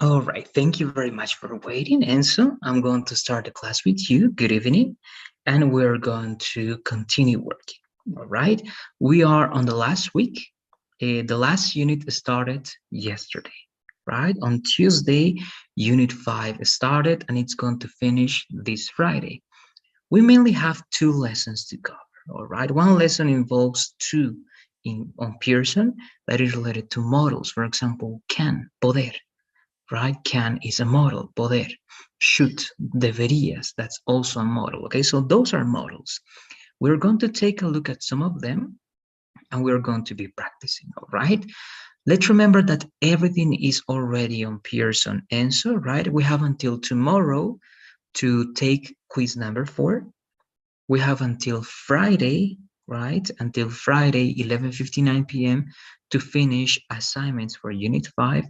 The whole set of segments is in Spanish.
All right, thank you very much for waiting. And so I'm going to start the class with you. Good evening. And we're going to continue working. All right, we are on the last week. The last unit started yesterday, right? On Tuesday, unit 5 started and it's going to finish this Friday. We mainly have 2 lessons to cover, all right? One lesson involves on Pearson that is related to models. For example, can, poder, right? Can is a model, poder. Should, deberías, that's also a model, okay? So those are models. We're going to take a look at some of them and we're going to be practicing, all right? Let's remember that everything is already on Pearson Answer, right? We have until tomorrow to take quiz number 4. We have until Friday, right? Until Friday, 11:59 p.m. to finish assignments for Unit 5.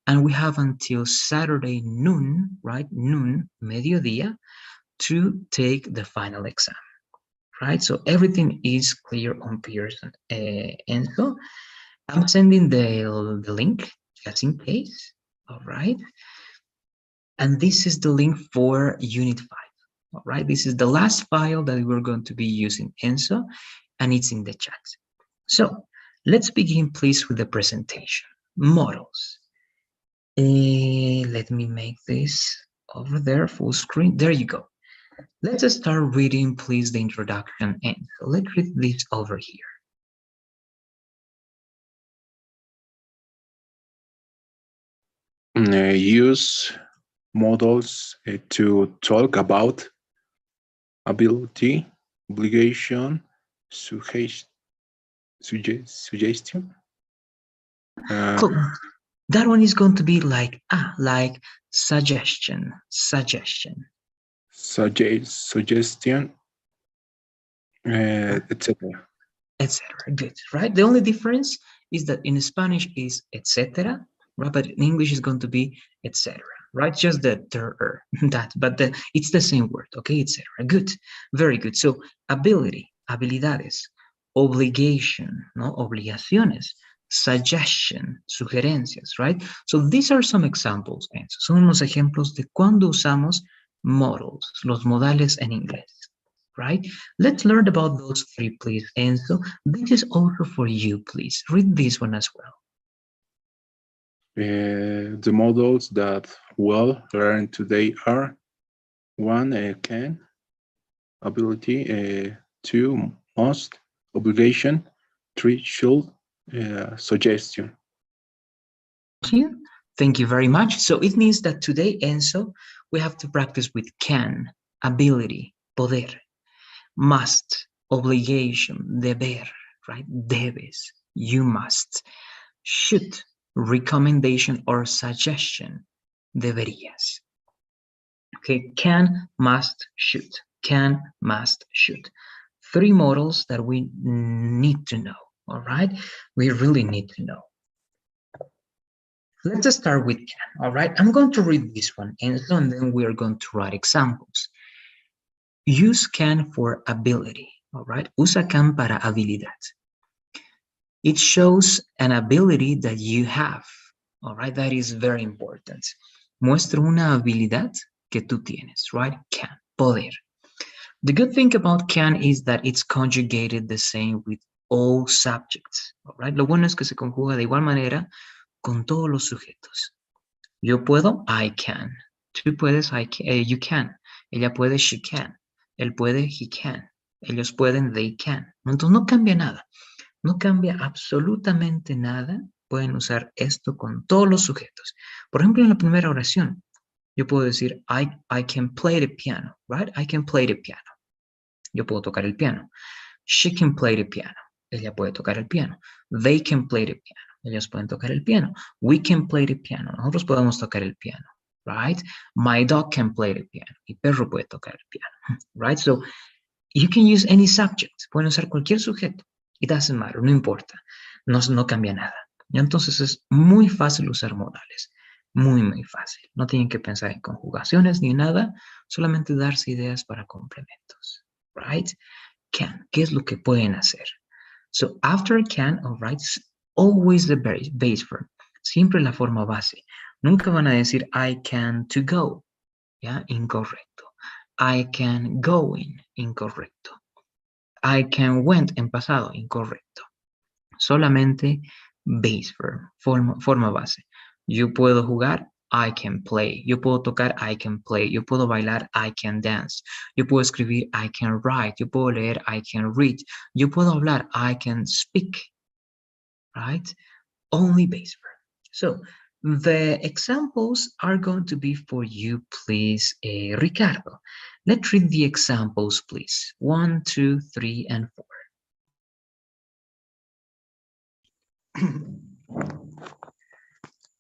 And we have until Saturday noon, right? Noon, mediodía, to take the final exam, right? So everything is clear on Pearson. And so I'm sending the link just in case, all right? And this is the link for Unit 5, all right? This is the last file that we're going to be using, Enzo, and it's in the chat. So let's begin, please, with the presentation. Models. Let me make this over there, full screen. There you go. Let's start reading, please, the introduction. And let's read this over here. Use models to talk about ability, obligation, suggestion. Cool. That one is going to be like suggestion, suggestion, etc. Etc. Good, right? The only difference is that in Spanish is etc., right? But in English is going to be etc., right? Just the that, but it's the same word, okay? Etc. Good, very good. So ability, habilidades, obligation, no, obligaciones, suggestion, sugerencias, right? So these are some examples, Enzo. Son unos ejemplos de cuando usamos modals, los modales en inglés, right? Let's learn about those 3, please. Enzo, this is also for you, please. Read this one as well. The models that we'll learn today are 1, can, ability, 2, must, obligation, 3, should, suggestion. Thank you very much. So it means that today, Enzo, we have to practice with can, ability, poder, must, obligation, deber, right? Debes, you must, should, recommendation or suggestion, deberías. Okay, can, must, should. Can, must, should. 3 models that we need to know, all right? We really need to know. Let's start with can, all right? I'm going to read this one, and then we are going to write examples. Use can for ability, all right? Usa can para habilidad. It shows an ability that you have, all right? That is very important. Muestra una habilidad que tú tienes, right? Can, poder. The good thing about can is that it's conjugated the same with all subjects, all right? Lo bueno es que se conjuga de igual manera con todos los sujetos. Yo puedo, I can. Tú puedes, you can. Ella puede, she can. Él puede, he can. Ellos pueden, they can. Entonces no cambia nada. No cambia absolutamente nada. Pueden usar esto con todos los sujetos. Por ejemplo, en la primera oración, yo puedo decir, I can play the piano, right? I can play the piano. Yo puedo tocar el piano. She can play the piano. Ella puede tocar el piano. They can play the piano. Ellos pueden tocar el piano. We can play the piano. Nosotros podemos tocar el piano, right? My dog can play the piano. Mi perro puede tocar el piano, right? So you can use any subject. Pueden usar cualquier sujeto. It doesn't matter, no importa. No cambia nada. Entonces es muy fácil usar modales. Muy, muy fácil. No tienen que pensar en conjugaciones ni nada. Solamente darse ideas para complementos, right? Can. ¿Qué es lo que pueden hacer? So after can, all right, always the base verb. Siempre la forma base. Nunca van a decir I can to go, ¿ya? Incorrecto. I can going, incorrecto. I can went en pasado, incorrecto. Solamente base verb, forma base. Yo puedo jugar, I can play. Yo puedo tocar, I can play. Yo puedo bailar, I can dance. Yo puedo escribir, I can write. Yo puedo leer, I can read. Yo puedo hablar, I can speak. Right? Only base verb. So the examples are going to be for you, please, Ricardo. Let's read the examples, please. 1, 2, 3, and 4.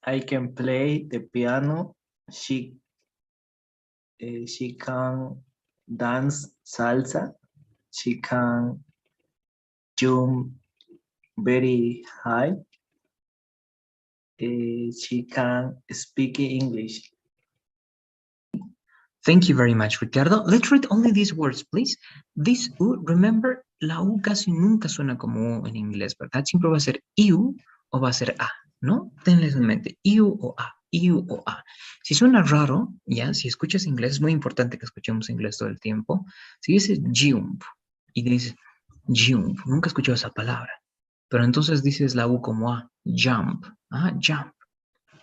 I can play the piano. She can dance salsa. She can jump very high. She can speak English. Thank you very much, Ricardo. Let's read only these words, please. This U, remember, la U casi nunca suena como U en inglés, ¿verdad? Siempre va a ser IU o va a ser A, ¿no? Tenles en mente, IU o A, IU o A. Si suena raro, ya, si escuchas inglés, es muy importante que escuchemos inglés todo el tiempo. Si dices jump y dices jump, nunca he escuchado esa palabra, pero entonces dices la U como A, jump, jump,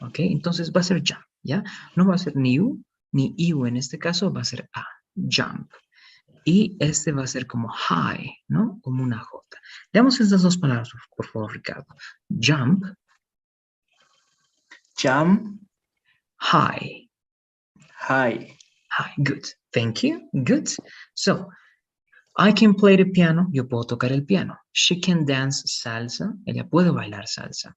¿ok? Entonces va a ser jump, ¿ya? No va a ser ni U ni IU, en este caso va a ser A, jump. Y este va a ser como high, ¿no? Como una J. Veamos estas dos palabras, por favor, Ricardo. Jump. Jump. High. High. High, good. Thank you, good. So, I can play the piano, yo puedo tocar el piano. She can dance salsa, ella puede bailar salsa.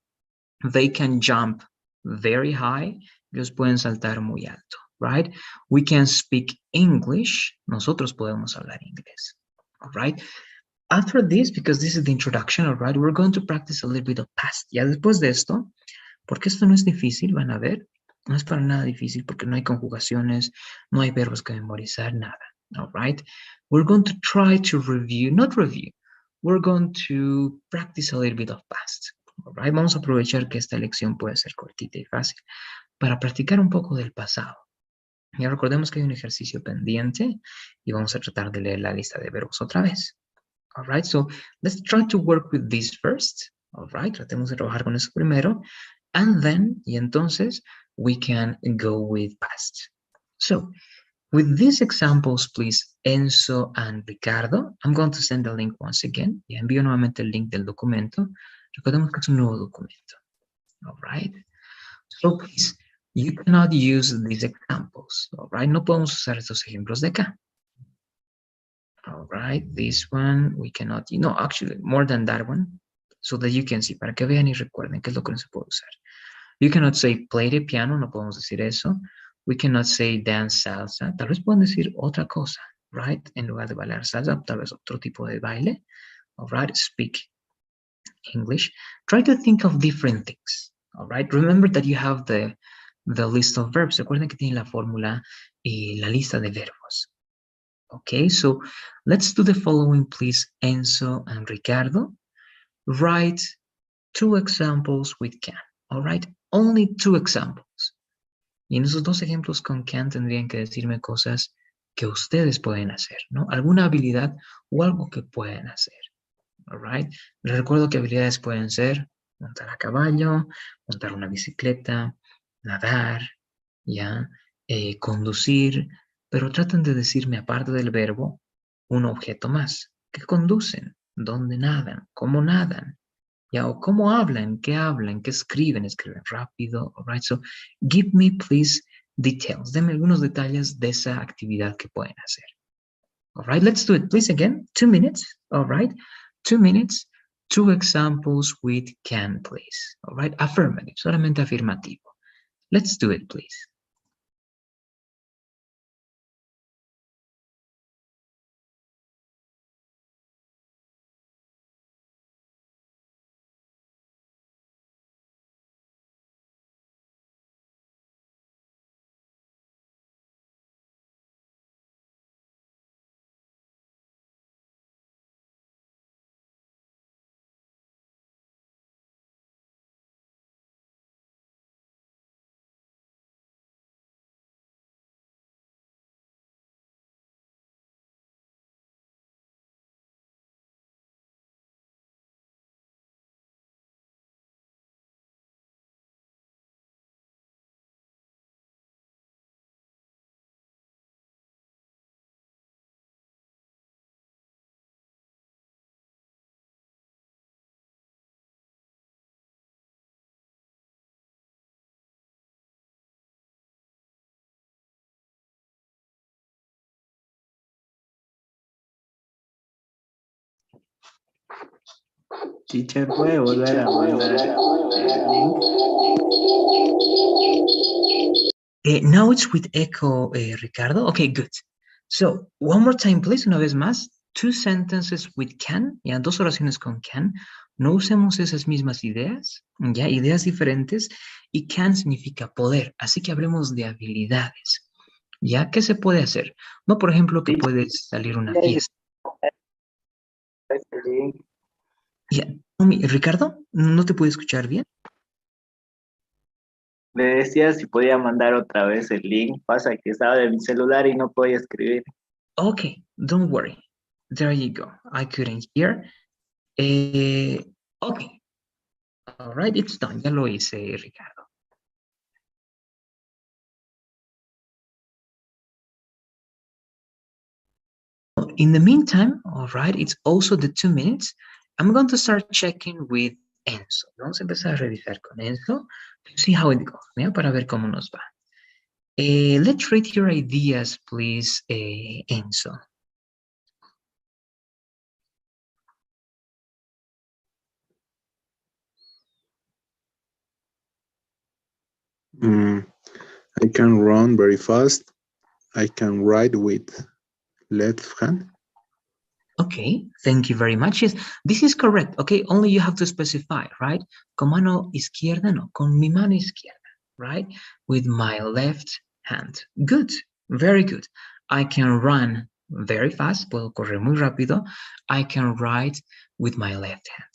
They can jump very high, ellos pueden saltar muy alto, right? We can speak English, nosotros podemos hablar inglés, all right? After this, because this is the introduction, all right, we're going to practice a little bit of past. Ya después de esto, porque esto no es difícil, van a ver, no es para nada difícil porque no hay conjugaciones, no hay verbos que memorizar, nada, all right? We're going to try to review, not review, we're going to practice a little bit of past. Right? Vamos a aprovechar que esta lección puede ser cortita y fácil para practicar un poco del pasado. Ya recordemos que hay un ejercicio pendiente y vamos a tratar de leer la lista de verbos otra vez. All right, so let's try to work with this first. All right, tratemos de trabajar con eso primero. And then, y entonces, we can go with past. So, with these examples, please, Enzo and Ricardo, I'm going to send the link once again. Ya envío nuevamente el link del documento. Recordemos que es un nuevo documento. All right. So please, you cannot use these examples. All right. No podemos usar estos ejemplos de acá. All right. This one we cannot. No, actually, more than that one, so that you can see, para que vean y recuerden qué es lo que no se puede usar. You cannot say play the piano. No podemos decir eso. We cannot say dance salsa. Tal vez pueden decir otra cosa, right? En lugar de bailar salsa, tal vez otro tipo de baile. All right. Speak English. Try to think of different things. All right. Remember that you have the list of verbs. Recuerden que tienen la fórmula y la lista de verbos. Okay, so let's do the following, please, Enzo and Ricardo. Write 2 examples with can. All right, only 2 examples. Y en esos 2 ejemplos con can tendrían que decirme cosas que ustedes pueden hacer, ¿no? Alguna habilidad o algo que pueden hacer. All right. Les recuerdo que habilidades pueden ser montar a caballo, montar una bicicleta, nadar, ya, conducir, pero traten de decirme, aparte del verbo, un objeto más. ¿Qué conducen? ¿Dónde nadan? ¿Cómo nadan? ¿Ya? ¿O cómo hablan? ¿Qué escriben? ¿Escriben rápido? All right. So, give me, please, details. Denme algunos detalles de esa actividad que pueden hacer. All right. Let's do it, please, again. 2 minutes. All right. 2 minutes. 2 examples with can, please. All right. Affirmative. Solamente afirmativo. Let's do it, please. Teacher, ¿puede volver a mandar el link? Now it's with echo, Ricardo. Okay, good. So, one more time, please, una vez más. Two sentences with can, ya, dos oraciones con can. No usemos esas mismas ideas, ya, ideas diferentes. Y can significa poder, así que hablemos de habilidades. ¿Ya? ¿Qué se puede hacer? No, por ejemplo, que puedes salir a una fiesta. Ya, Ricardo, ¿no te puedo escuchar bien? Le decía si podía mandar otra vez el link. Pasa que estaba de mi celular y no podía escribir. Okay, don't worry. There you go. I couldn't hear. Okay. All right, it's done. Ya lo hice, Ricardo. In the meantime, all right, it's also the 2 minutes. I'm going to start checking with Enzo. Vamos a empezar a revisar con Enzo to see how it goes, ¿ya? Para ver cómo nos va. Let's read your ideas, please, Enzo. I can run very fast. I can write with left hand. Okay, thank you very much. Yes, this is correct. Okay, only you have to specify, right? Con mano izquierda, no, con mi mano izquierda, right? With my left hand. Good, very good. I can run very fast, puedo correr muy rápido. I can write with my left hand.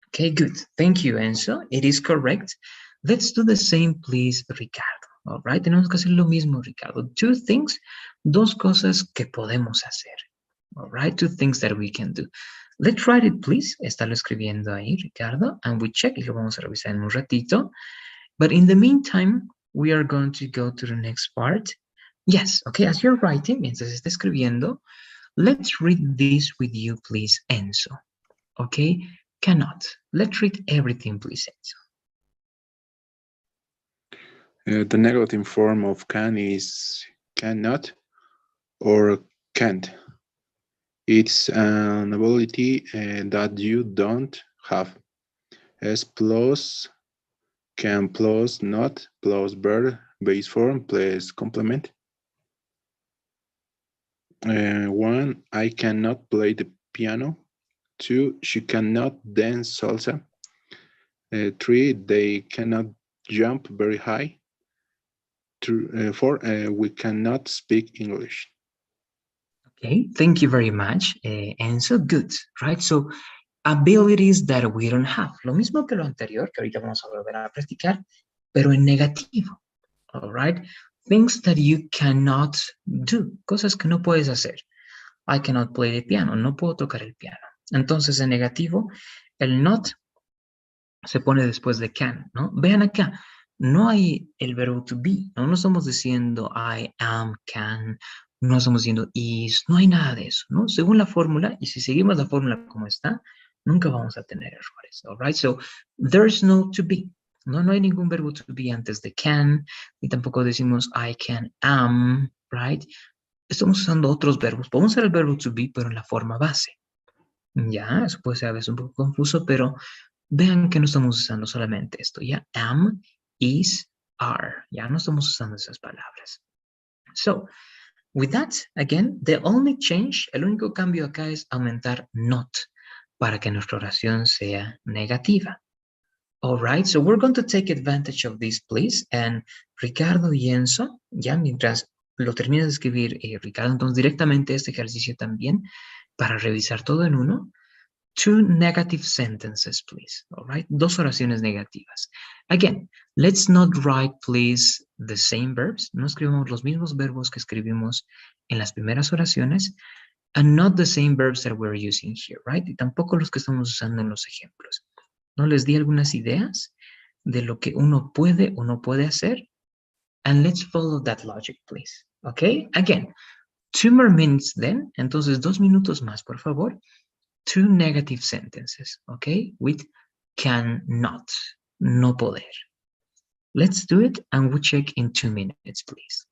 Okay, good. Thank you, Enzo. It is correct. Let's do the same, please, Ricardo. All right, tenemos que hacer lo mismo, Ricardo. Two things, dos cosas que podemos hacer. All right, two things that we can do. Let's write it, please. Estarlo escribiendo ahí, Ricardo, and we check y lo vamos a revisar en un ratito. But in the meantime, we are going to go to the next part. Yes, okay, as you're writing, mientras está escribiendo, let's read this with you, please, Enzo. Okay, cannot. Let's read everything, please, Enzo. The negative form of can is cannot or can't. It's an ability that you don't have. S plus, can plus, not plus verb, base form plus complement. 1, I cannot play the piano. 2, she cannot dance salsa. 3, they cannot jump very high. 4, we cannot speak English. Okay, thank you very much, Enzo. Good, right? So, abilities that we don't have. Lo mismo que lo anterior, que ahorita vamos a volver a practicar, pero en negativo. All right? Things that you cannot do. Cosas que no puedes hacer. I cannot play the piano. No puedo tocar el piano. Entonces, en negativo, el not se pone después de can, ¿no? Vean acá, no hay el verbo to be, ¿no? No estamos diciendo I am, can, no estamos diciendo is, no hay nada de eso, ¿no? Según la fórmula, y si seguimos la fórmula como está, nunca vamos a tener errores, all right? So, there's no to be, ¿no? No hay ningún verbo to be antes de can, ni tampoco decimos I can, am, right? Estamos usando otros verbos. Podemos usar el verbo to be, pero en la forma base. Ya, eso puede ser a veces un poco confuso, pero vean que no estamos usando solamente esto, ¿ya? Am, is, are. Ya no estamos usando esas palabras. So, with that, again, the only change, el único cambio acá es aumentar not para que nuestra oración sea negativa. All right, so we're going to take advantage of this, please. And Ricardo y Enzo, ya mientras lo termines de escribir, Ricardo, entonces directamente este ejercicio también para revisar todo en uno. Two negative sentences, please. All right, dos oraciones negativas. Again, let's not write, please, the same verbs. No escribimos los mismos verbos que escribimos en las primeras oraciones, and not the same verbs that we're using here, right? Y tampoco los que estamos usando en los ejemplos. ¿No les di algunas ideas de lo que uno puede o no puede hacer? And let's follow that logic, please. Okay, again, 2 more minutes then. Entonces, 2 minutos más, por favor. Two negative sentences, okay, with cannot, no poder. Let's do it and we check in 2 minutes, please.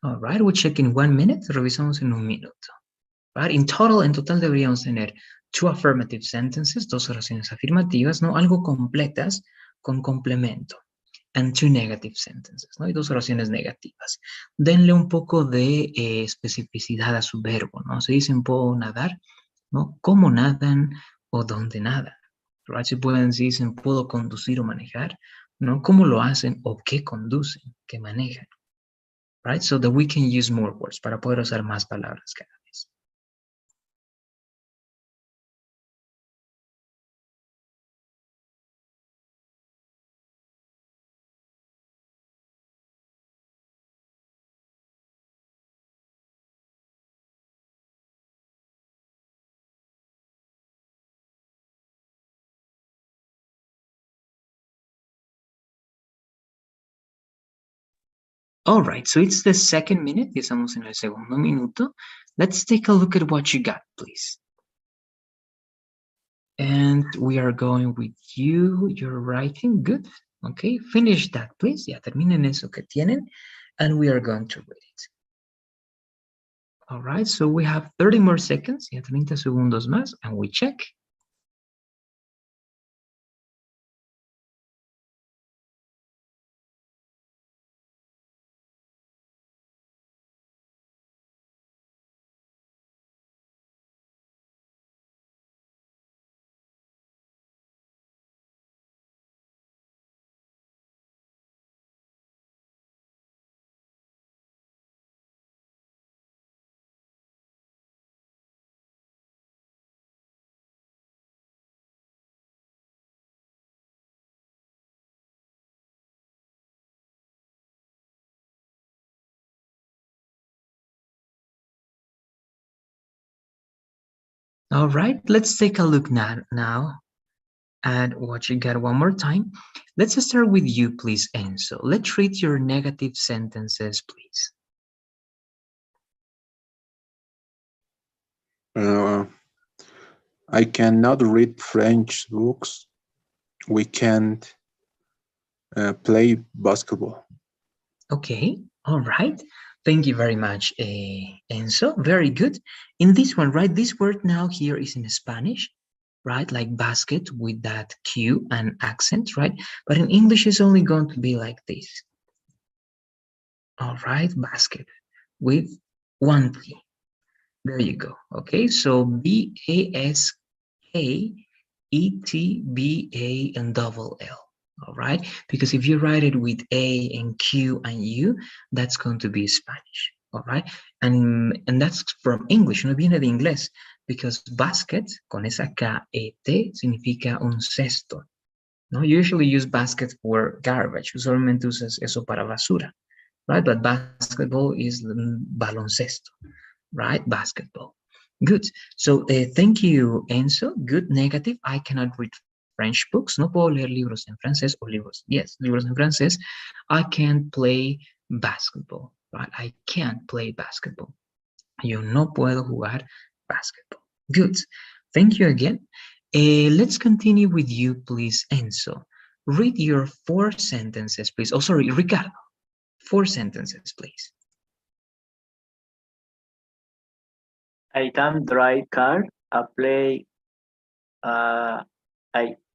All right, we check in 1 minute. Revisamos en 1 minuto. Right? En total deberíamos tener 2 affirmative sentences, 2 oraciones afirmativas, ¿no? Algo completas con complemento. And 2 negative sentences, ¿no? Y 2 oraciones negativas. Denle un poco de especificidad a su verbo, ¿no? Se dicen puedo nadar, ¿no? ¿Cómo nadan o dónde nadan? Right? Se pueden decir puedo conducir o manejar, ¿no? ¿Cómo lo hacen o qué conducen, qué manejan? Right? So that we can use more words para poder usar más palabras cada vez. All right, so it's the 2nd minute. Ya estamos en el segundo minuto. Let's take a look at what you got, please. And we are going with you. You're writing. Good. Okay, finish that, please. Ya terminen eso que tienen. And we are going to read it. All right, so we have 30 more seconds. Ya 30 segundos más. And we check. All right, let's take a look now at what you got one more time. Let's start with you, please, Enzo. Let's read your negative sentences, please. I cannot read French books. We can't play basketball. Okay, all right. Thank you very much, Enzo. Very good. In this one, right, this word now here is in Spanish, right? Like basket with that Q and accent, right? But in English, it's only going to be like this. All right, basket with 1 T. There you go. Okay, so B-A-S-K-E-T-B-A and double L. All right, because if you write it with A and Q and U, that's going to be Spanish. All right, and that's from English, no viene de inglés, because basket con esa K-E-T significa un cesto. No, you usually use basket for garbage. Usualmente usas eso para basura, right? But basketball is baloncesto, right? Basketball. Good. So thank you, Enzo. Good. Negative. I cannot read French books. No puedo leer libros en francés o libros. Yes, libros en francés. I can't play basketball. Right? I can't play basketball. Yo no puedo jugar basketball. Good. Thank you again. Let's continue with you, please, Enzo. Read your 4 sentences, please. Oh, sorry, Ricardo. 4 sentences, please. I can drive car. I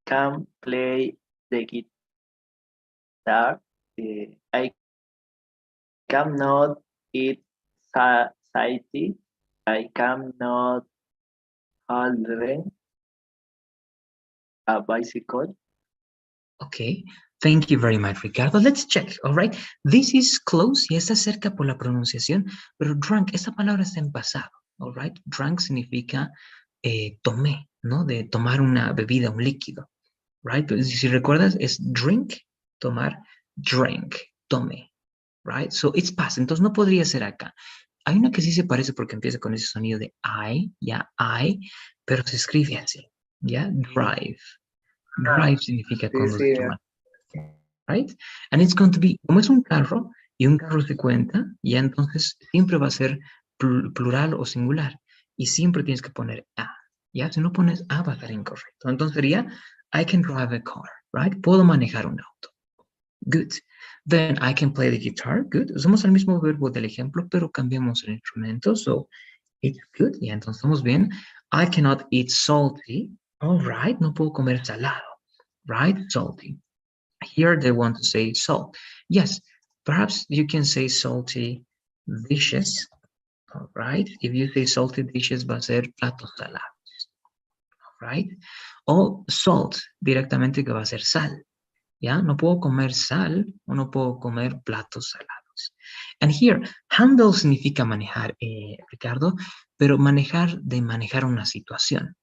can play the guitar. I cannot eat salty. I cannot hold a bicycle. Okay, thank you very much, Ricardo. Let's check, all right? This is close, y está cerca por la pronunciación, pero drunk, esta palabra está en pasado, all right? Drunk significa tomé, ¿no? De tomar una bebida, un líquido, right? Si recuerdas, es drink, tomar, drank, tomé, right? So it's past, entonces no podría ser acá. Hay una que sí se parece porque empieza con ese sonido de I, ya, I, pero se escribe así, ya, drive. Drive significa conducir, right? And it's going to be, como es un carro, y un carro se cuenta, ya entonces siempre va a ser plural o singular, y siempre tienes que poner a, ya, si no pones a va a estar incorrecto. Entonces sería, I can drive a car, right? Puedo manejar un auto. Good. Then I can play the guitar. Good. Usamos el mismo verbo del ejemplo, pero cambiamos el instrumento. So it's good. Ya, entonces estamos bien. I cannot eat salty. All right. No puedo comer salado. Right? Salty. Here they want to say salt. Yes. Perhaps you can say salty dishes. All right. If you say salty dishes, va a ser platos salados. All right. O salt, directamente que va a ser sal. ¿Ya? No puedo comer sal o no puedo comer platos salados. And here, handle significa manejar, Ricardo, pero manejar una situación.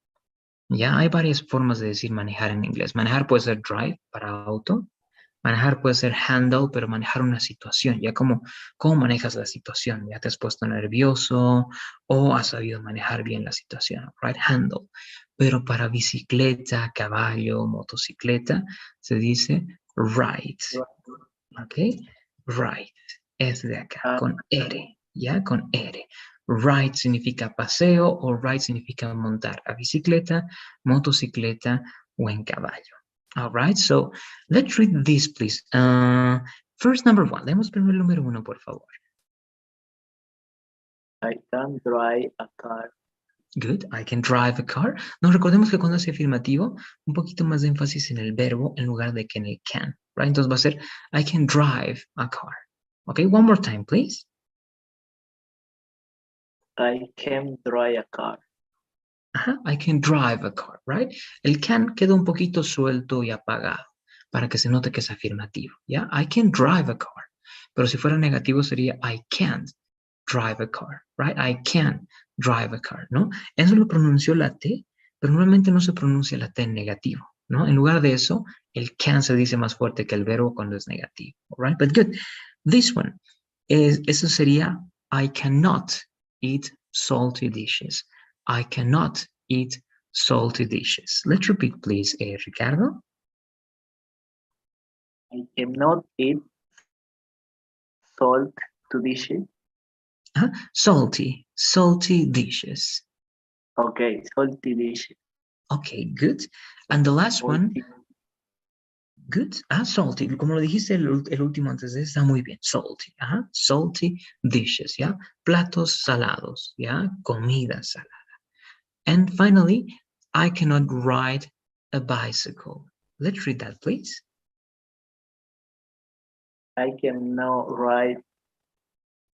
¿Ya? Hay varias formas de decir manejar en inglés. Manejar puede ser drive para auto. Manejar puede ser handle, pero manejar una situación. ¿Ya? ¿Cómo manejas la situación? ¿Ya te has puesto nervioso o has sabido manejar bien la situación? Right? Handle. Pero para bicicleta, caballo, motocicleta, se dice ride. ¿Ok? Ride. Es de acá, con R. ¿Ya? Con R. Ride significa paseo o ride significa montar a bicicleta, motocicleta o en caballo. All right, so let's read this, please. First, number one. Leemos primero el número uno, por favor. I can drive a car. Good, I can drive a car. Nos recordemos que cuando es afirmativo, un poquito más de énfasis en el verbo en lugar de que en el can. Right? Entonces va a ser, I can drive a car. Okay, one more time, please. I can drive a car. I can drive a car, right? El can queda un poquito suelto y apagado para que se note que es afirmativo, ¿ya? I can drive a car. Pero si fuera negativo sería I can't drive a car, right? I can drive a car, ¿no? Eso lo pronunció la T, pero normalmente no se pronuncia la T en negativo, ¿no? En lugar de eso, el can se dice más fuerte que el verbo cuando es negativo, right? But good. This one, eso sería I cannot eat salty dishes. I cannot eat salty dishes. Let's repeat, please, Ricardo. I cannot eat salt to dishes. Salty dishes. Okay, salty dishes. Okay, good. And the last one, good. Salty. Como lo dijiste el último antes de está muy bien. Salty. Salty dishes, ¿ya? Platos salados, ¿ya? Comida salada. And finally, I cannot ride a bicycle. Let's read that, please. I cannot ride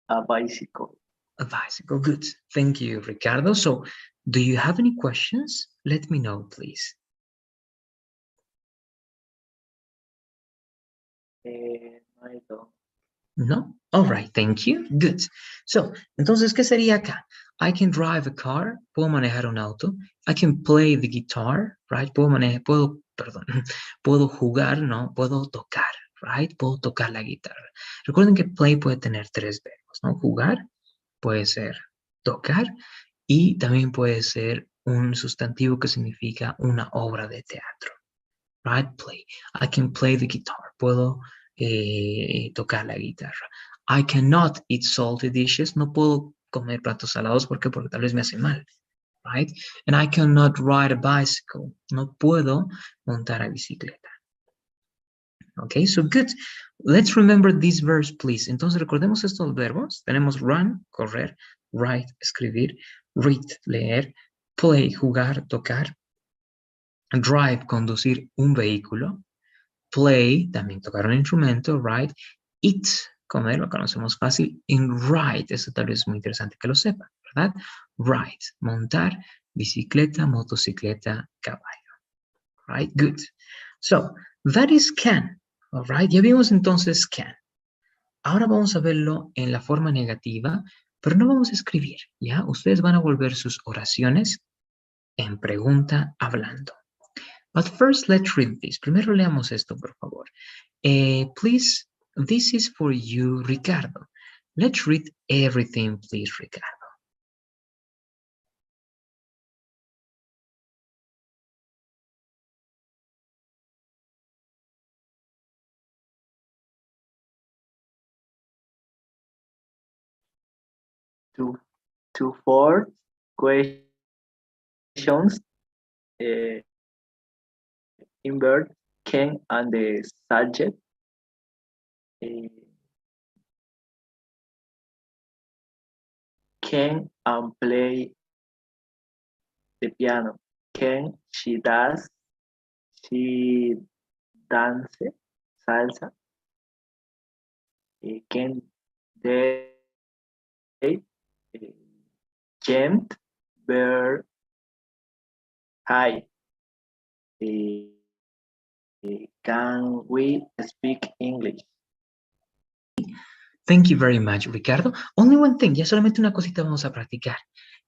a bicycle. A bicycle, good. Thank you, Ricardo. So, do you have any questions? Let me know, please. I don't. No? All right, thank you. Good. So, entonces, ¿qué sería acá? I can drive a car, puedo manejar un auto. I can play the guitar, right? Puedo jugar, ¿no? Puedo tocar, right? Puedo tocar la guitarra. Recuerden que play puede tener tres verbos, ¿no? Jugar, puede ser tocar y también puede ser un sustantivo que significa una obra de teatro, right? Play. I can play the guitar. Puedo tocar la guitarra. I cannot eat salty dishes. No puedo comer platos salados porque tal vez me hace mal, right? And I cannot ride a bicycle. No puedo montar a bicicleta. Okay, so good. Let's remember this verse, please. Entonces recordemos estos verbos. Tenemos run, correr, write, escribir, read, leer, play, jugar, tocar, drive, conducir un vehículo, play, también tocar un instrumento, right? Eat, comer, lo conocemos fácil. And ride, eso tal vez es muy interesante que lo sepan, ¿verdad? Ride, montar, bicicleta, motocicleta, caballo. Right, good. So, that is can, all right? Ya vimos entonces can. Ahora vamos a verlo en la forma negativa, pero no vamos a escribir, ¿ya? Ustedes van a volver sus oraciones en pregunta hablando. But first, let's read this. Primero leamos esto, por favor. Please, this is for you, Ricardo. Let's read everything, please, Ricardo. To four questions invert can and the subject can play the piano. Can she does? She dance salsa. Can they jump very high? Can we speak English? Thank you very much, Ricardo. Only one thing, ya solamente una cosita vamos a practicar.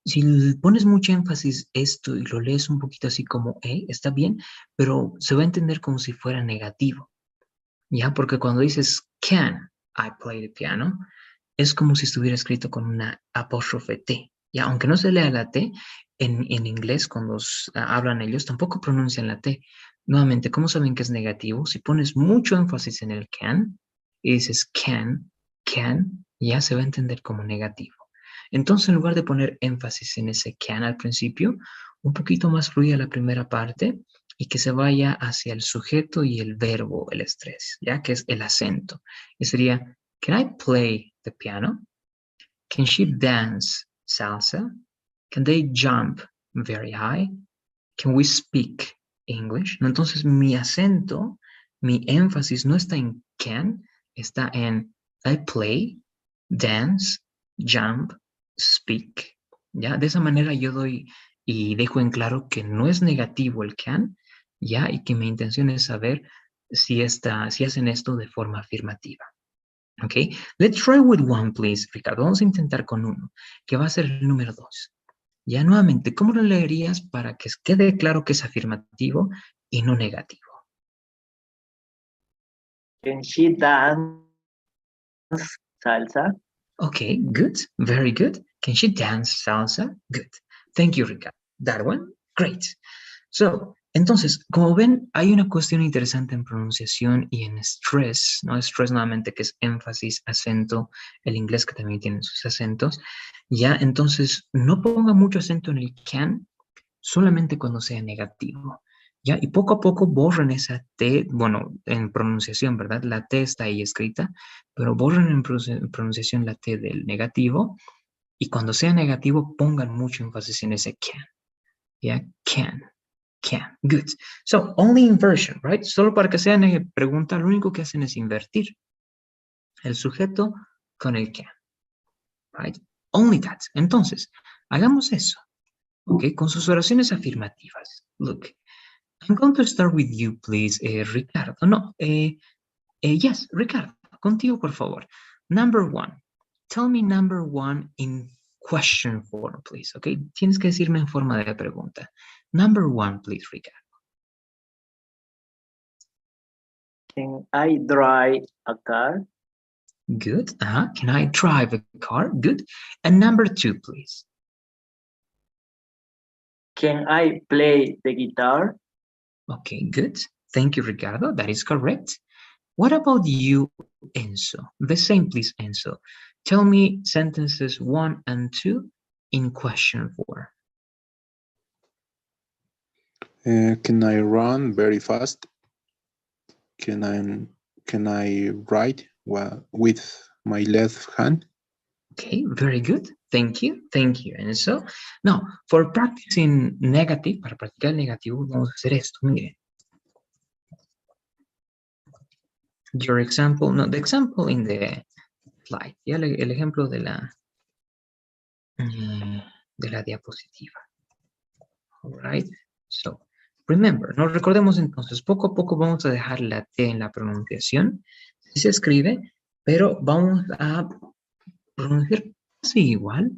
Si pones mucho énfasis esto y lo lees un poquito así como, está bien, pero se va a entender como si fuera negativo, ¿ya? Porque cuando dices, can I play the piano, es como si estuviera escrito con una apóstrofe T, ¿ya? Aunque no se lea la T, en inglés cuando hablan ellos tampoco pronuncian la T. Nuevamente, ¿cómo saben que es negativo? Si pones mucho énfasis en el can y dices can, ya se va a entender como negativo. Entonces, en lugar de poner énfasis en ese can al principio, un poquito más fluida la primera parte y que se vaya hacia el sujeto y el verbo, el estrés, ya que es el acento. Y sería, can I play the piano? Can she dance salsa? Can they jump very high? Can we speak English? ¿No? Entonces, mi acento, mi énfasis no está en can, está en I play, dance, jump, speak. ¿Ya? De esa manera yo doy y dejo en claro que no es negativo el can, ¿ya? Y que mi intención es saber si hacen esto de forma afirmativa. ¿Ok? Let's try with one, please, Ricardo. Vamos a intentar con uno, que va a ser el número 2. Ya nuevamente, ¿cómo lo leerías para que quede claro que es afirmativo y no negativo? Can she dance salsa? Okay, good. Very good. Can she dance salsa? Good. Thank you, Ricardo. That one? Great. So, entonces, como ven, hay una cuestión interesante en pronunciación y en stress, ¿no? Stress nuevamente que es énfasis, acento, el inglés que también tiene sus acentos. Ya, entonces, no ponga mucho acento en el can, solamente cuando sea negativo. ¿Ya? Y poco a poco borren esa T, bueno, en pronunciación, ¿verdad? La T está ahí escrita, pero borren en pronunciación la T del negativo y cuando sea negativo pongan mucho énfasis en ese can. ¿Ya? Can. Good. So, only inversion, right? Solo para que sea pregunta, lo único que hacen es invertir el sujeto con el can. Right? Only that. Entonces, hagamos eso. ¿Ok? Con sus oraciones afirmativas. Look. I'm going to start with you, please, Ricardo. No, yes, Ricardo, contigo, por favor. Number 1. Tell me number 1 in question form, please, okay? Tienes que decirme en forma de pregunta. Number 1, please, Ricardo. Can I drive a car? Good. Can I drive a car? Good. And number 2, please. Can I play the guitar? Okay, good. Thank you, Ricardo. That is correct. What about you, Enzo? The same, please, Enzo. Tell me sentences 1 and 2 in question form. Can I run very fast? Can I write with my left hand? Okay, very good. Thank you, Enzo. Now, for practicing negative, para practicar el negativo, vamos a hacer esto, miren. Your example, no, the example in the slide, ya el ejemplo de la diapositiva. All right, so, remember, nos recordemos entonces, poco a poco vamos a dejar la T en la pronunciación, sí se escribe, pero vamos a pronunciar casi igual,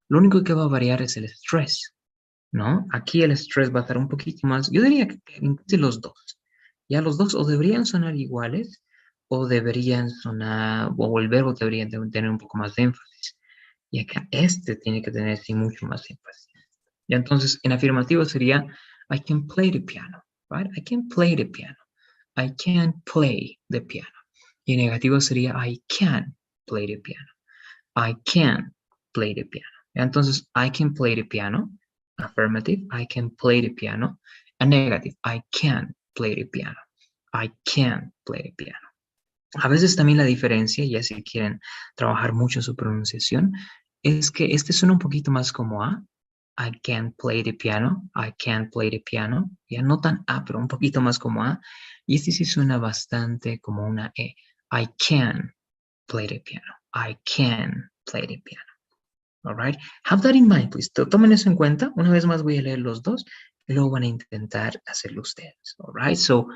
lo único que va a variar es el stress, ¿no? Aquí el stress va a estar un poquito más, yo diría que incluso los dos, ya los dos o deberían sonar iguales, o deberían sonar, o el verbo debería tener un poco más de énfasis, y acá este tiene que tener sí mucho más énfasis. Y entonces en afirmativo sería, I can play the piano, right? I can play the piano. I can play the piano. Y en negativo sería, I can play the piano. I can play the piano. Entonces, I can play the piano. Affirmative, I can play the piano. A negative, I can play the piano. I can play the piano. A veces también la diferencia, ya si quieren trabajar mucho su pronunciación, es que este suena un poquito más como A. I can't play the piano. I can't play the piano. Ya no tan A, pero un poquito más como A. Y este sí suena bastante como una E. I can play the piano. I can play the piano. All right. Have that in mind, please. Tomen eso en cuenta. Una vez más voy a leer los dos y luego van a intentar hacerlo ustedes. All right. So,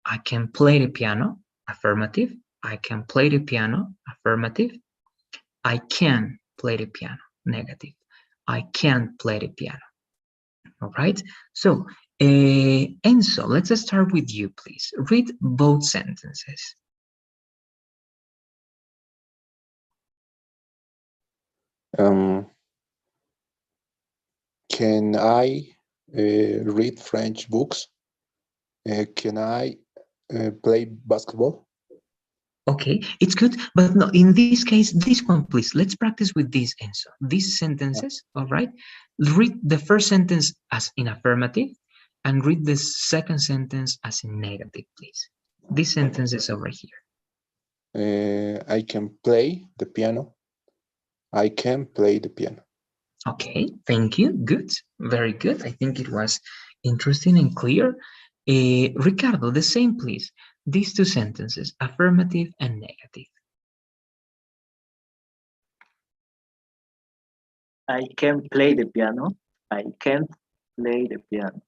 I can play the piano. Affirmative. I can play the piano. Affirmative. I can play the piano. Negative. I can't play the piano. All right. So, Enzo, let's start with you, please. Read both sentences. Can I read French books? Can I play basketball? Okay, it's good, but no, in this case, this one, please, let's practice with this, Enzo. These sentences, all right? Read the first sentence as in affirmative and read the second sentence as in negative, please. These sentences over here. I can play the piano. I can play the piano. Okay, thank you. Good, very good. I think it was interesting and clear. Ricardo, the same, please. These two sentences, affirmative and negative. I can play the piano. I can't play the piano.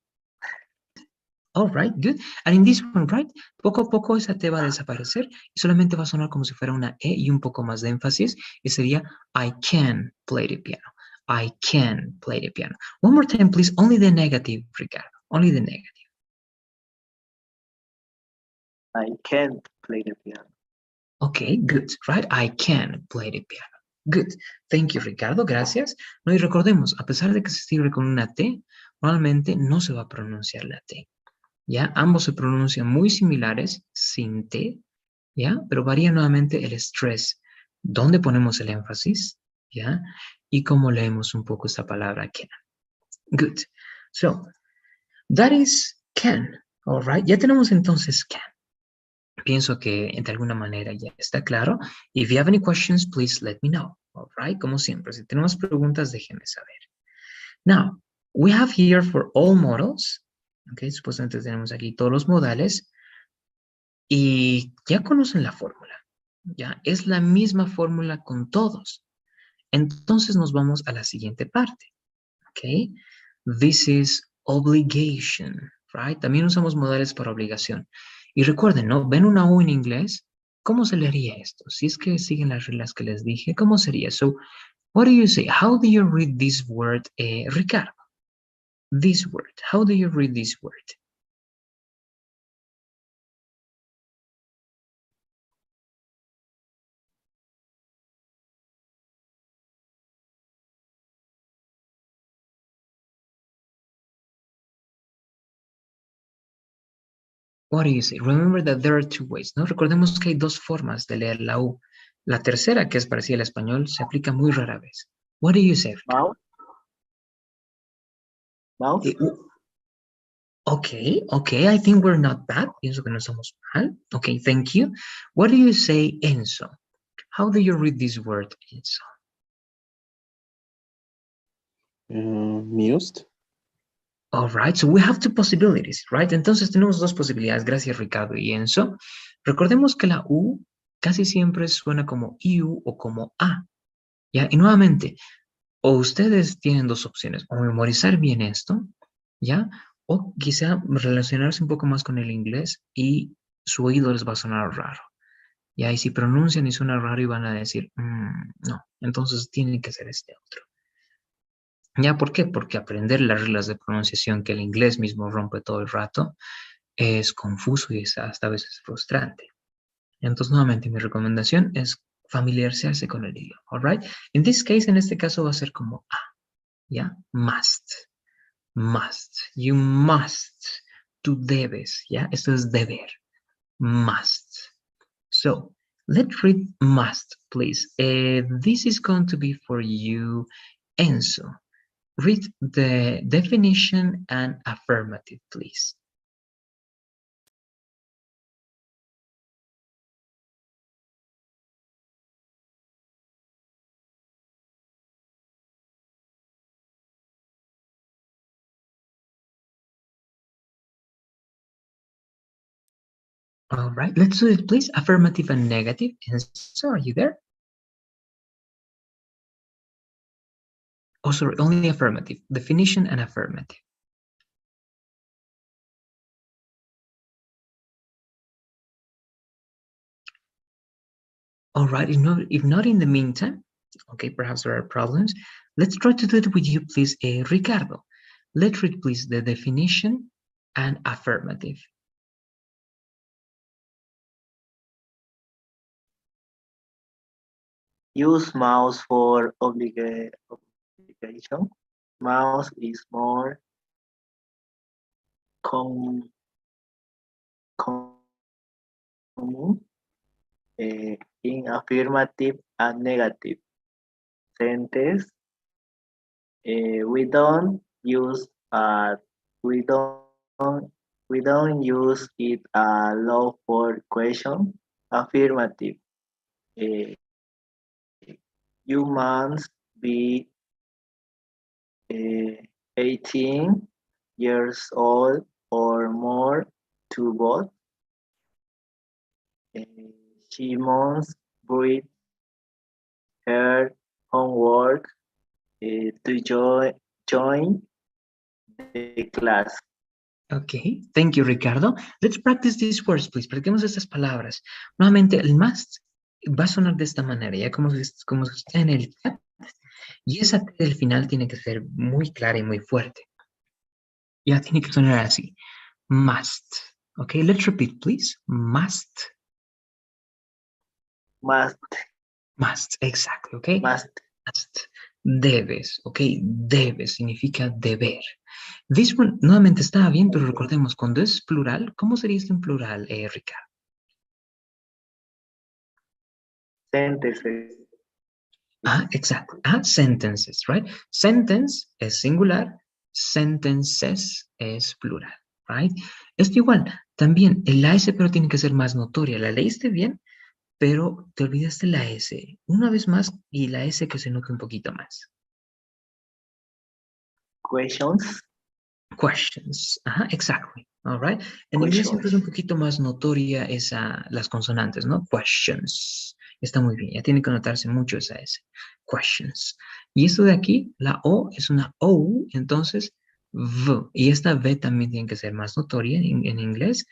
All right, good. And in this one, right, poco a poco esa T va a desaparecer y solamente va a sonar como si fuera una E y un poco más de énfasis y sería I can play the piano. I can play the piano. One more time, please. Only the negative, Ricardo. Only the negative. I can't play the piano. Okay, good, right? I can play the piano. Good. Thank you, Ricardo. Gracias. No, y recordemos, a pesar de que se escribe con una T, normalmente no se va a pronunciar la T. ¿Ya? Ambos se pronuncian muy similares, sin T, ¿ya? Pero varía nuevamente el estrés. ¿Dónde ponemos el énfasis? ¿Ya? Y cómo leemos un poco esta palabra can. Good. So, that is can. All right. Ya tenemos entonces can. Pienso que de alguna manera ya está claro. If you have any questions, please let me know. All right. Como siempre, si tenemos preguntas, déjenme saber. Now, we have here for all models. Ok, supuestamente tenemos aquí todos los modales. Y ya conocen la fórmula. Ya, es la misma fórmula con todos. Entonces nos vamos a la siguiente parte. Ok, this is obligation, right? También usamos modales para obligación. Y recuerden, ¿no? ¿Ven una U en inglés? ¿Cómo se leería esto? Si es que siguen las reglas que les dije, ¿cómo sería? So, what do you say? How do you read this word, Ricardo? This word. How do you read this word? What do you say? Remember that there are two ways, ¿no? Recordemos que hay dos formas de leer la U. La tercera, que es parecida al español, se aplica muy rara vez. What do you say? Mouse. Mouse. Okay, okay, I think we're not bad. Pienso que no somos mal. Okay, thank you. What do you say, Enzo? How do you read this word, Enzo? Mused. All right, so we have two possibilities, right? Entonces tenemos dos posibilidades. Gracias, Ricardo y Enzo. Recordemos que la U casi siempre suena como IU o como A. ¿Ya? Y nuevamente, o ustedes tienen dos opciones, o memorizar bien esto, ¿ya? O quizá relacionarse un poco más con el inglés y su oído les va a sonar raro. ¿Ya? Y si pronuncian y suena raro y van a decir, no, entonces tiene que ser este otro. ¿Ya? ¿Por qué? Porque aprender las reglas de pronunciación que el inglés mismo rompe todo el rato es confuso y es hasta a veces frustrante. Entonces, nuevamente, mi recomendación es familiarizarse con el idioma, all right? In this case, en este caso va a ser como A, ¿ya? Must, must, you must, tú debes, ¿ya? Esto es deber, must. So, let's read must, please. This is going to be for you, Enzo. Read the definition and affirmative, please. All right, let's do it, please. Affirmative and negative. Answer, are you there? Oh, sorry, only affirmative. Definition and affirmative. All right, if not in the meantime, okay, perhaps there are problems. Let's try to do it with you, please, Ricardo. Let's read, please, the definition and affirmative. Use mouse for obligation. Mouse is more common in affirmative and negative sentence. We don't use we don't use it a lot for question. Affirmative. You must be 18 years old or more to vote. She must read her homework to join the class. Okay, thank you, Ricardo. Let's practice these words, please. Practiquemos estas palabras. Nuevamente, el must va a sonar de esta manera, ya como está en el chat. Y esa T del final tiene que ser muy clara y muy fuerte. Ya tiene que sonar así. Must. Okay, let's repeat, please. Must. Must. Must, exactly, okay? Must. Must. Debes, okay? Debes significa deber. This one, nuevamente estaba bien, pero recordemos, cuando es plural, ¿cómo sería esto en plural, Ricardo? Sentences. Exactly. Sentences, right? Sentence es singular, sentences es plural, right? Esto igual, también la S pero tiene que ser más notoria. La leíste bien, pero te olvidaste la S. Una vez más y la S que se note un poquito más. Questions. Questions. Exactly. All right. En inglés siempre es un poquito más notoria las consonantes, ¿no? Questions. Está muy bien. Ya tiene que notarse mucho esa S. Questions. Y esto de aquí, la O es una O, entonces V. Y esta V también tiene que ser más notoria en inglés.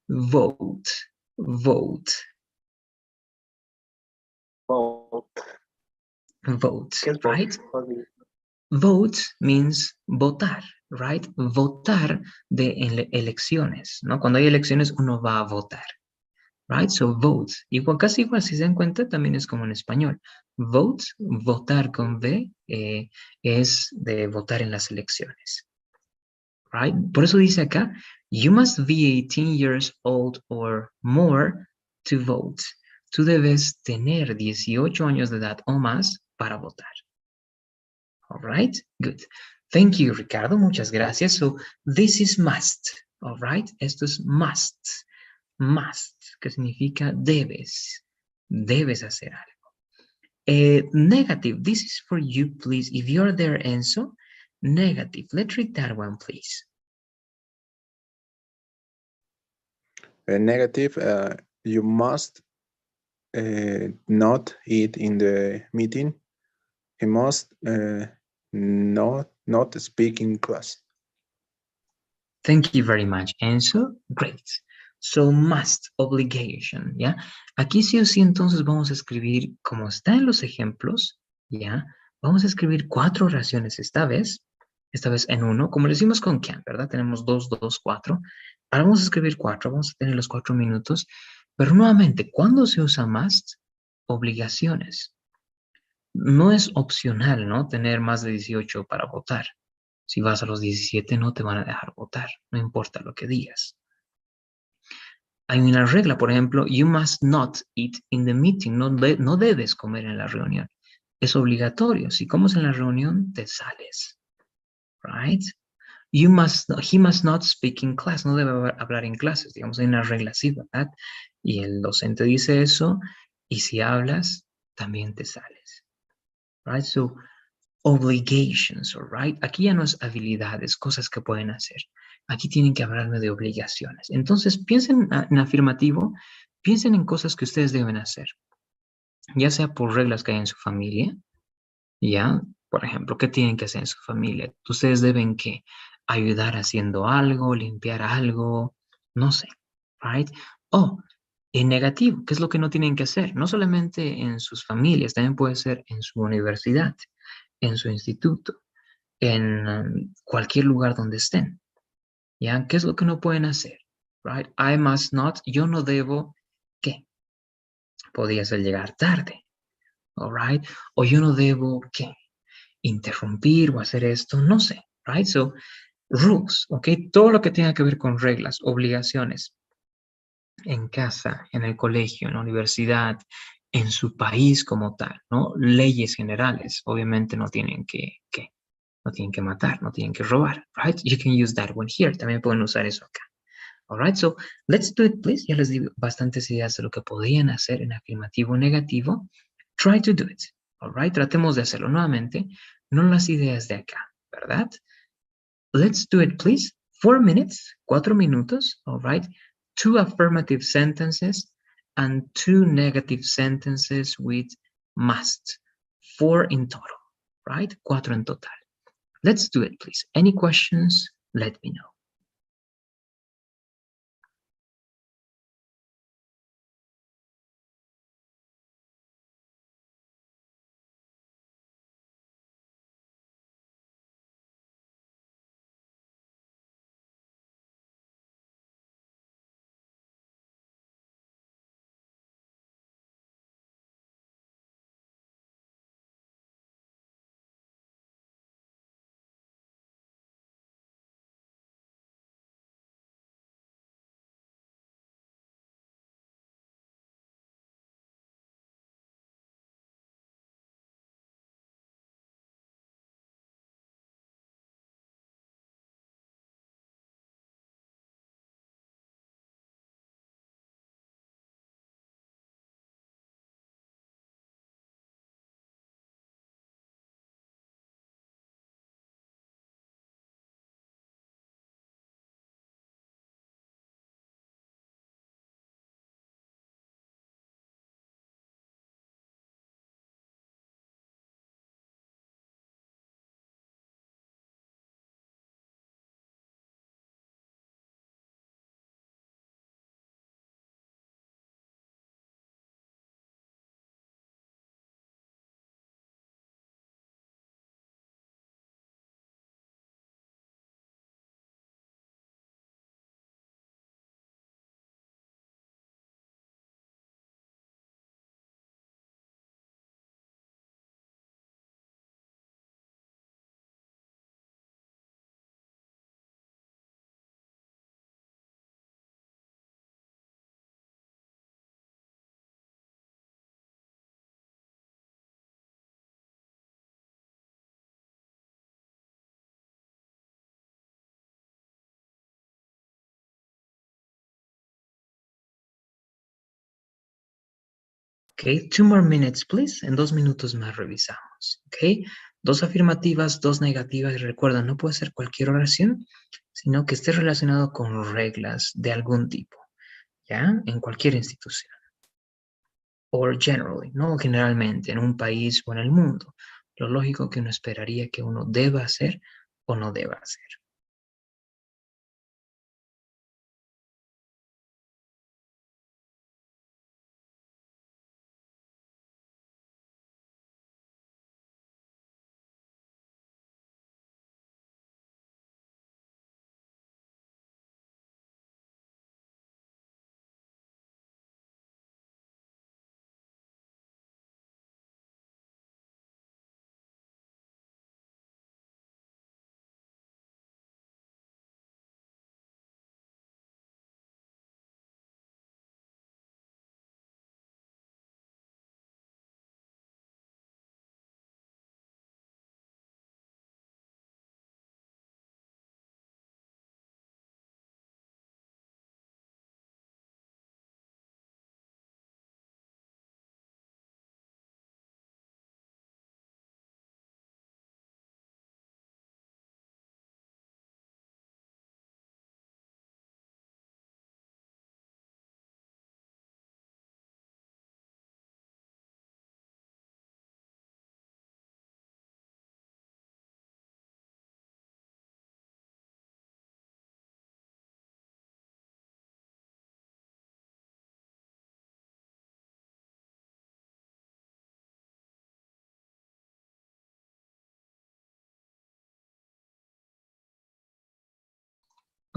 Vote. Vote. Vote. Vote. Right? Vote? Vote means votar, right? Votar de elecciones, ¿no? Cuando hay elecciones uno va a votar, right? So vote. Igual, casi igual, si se dan cuenta, también es como en español. Vote, votar con V, es de votar en las elecciones, right? Por eso dice acá, you must be 18 years old or more to vote. Tú debes tener 18 años de edad o más para votar. All right, good. Thank you, Ricardo. Muchas gracias. So, this is must. All right, esto es must. Must, que significa debes. Debes hacer algo. Negative, this is for you, please. If you're there, Enzo, negative. Let's read that one, please. Negative, you must not eat in the meeting. He must not speak in class. Thank you very much, Enzo. Great. So, must, obligation, ¿ya? Aquí sí o sí, entonces vamos a escribir, como está en los ejemplos, ¿ya? Vamos a escribir 4 oraciones esta vez en uno, como lo hicimos con can, ¿verdad? Tenemos 2, 2, 4. Ahora vamos a escribir 4, vamos a tener los 4 minutos, pero nuevamente, ¿cuándo se usa must? Obligaciones. No es opcional, ¿no? Tener más de 18 para votar. Si vas a los 17 no te van a dejar votar, no importa lo que digas. Hay una regla, por ejemplo, you must not eat in the meeting, no debes comer en la reunión. Es obligatorio, si comes en la reunión, te sales. Right? He must not speak in class, no debe hablar en clases, digamos, hay una regla así, ¿verdad? Y el docente dice eso, y si hablas, también te sales. Right? So, obligations, all right? Aquí ya no es habilidades, cosas que pueden hacer. Aquí tienen que hablarme de obligaciones. Entonces, piensen en afirmativo, piensen en cosas que ustedes deben hacer, ya sea por reglas que hay en su familia, ¿ya? Por ejemplo, ¿qué tienen que hacer en su familia? Ustedes deben que ayudar haciendo algo, limpiar algo, no sé, right? O en negativo, ¿qué es lo que no tienen que hacer? No solamente en sus familias, también puede ser en su universidad, en su instituto, en cualquier lugar donde estén, ¿ya? ¿Qué es lo que no pueden hacer? Right? I must not, yo no debo, ¿qué? Podría ser llegar tarde, all right? O yo no debo, ¿qué? Interrumpir o hacer esto, no sé, right? So, rules, ¿ok? Todo lo que tenga que ver con reglas, obligaciones, en casa, en el colegio, en la universidad, en su país como tal, ¿no? Leyes generales, obviamente no tienen que no tienen que matar, no tienen que robar, right? You can use that one here, también pueden usar eso acá. All right, so let's do it, please. Ya les di bastantes ideas de lo que podrían hacer en afirmativo o negativo. Try to do it. All right, tratemos de hacerlo nuevamente. No las ideas de acá, ¿verdad? Let's do it, please. 4 minutes, 4 minutos. All right, 2 affirmative sentences and 2 negative sentences with must. 4 in total, right? 4 en total. Let's do it, please. Any questions? Let me know. Ok, 2 more minutes, please. En 2 minutos más revisamos. Ok, 2 afirmativas, 2 negativas. Y recuerda, no puede ser cualquier oración, sino que esté relacionado con reglas de algún tipo, ¿ya? En cualquier institución. Or generally, no generalmente, en un país o en el mundo. Lo lógico que uno esperaría que uno deba hacer o no deba hacer.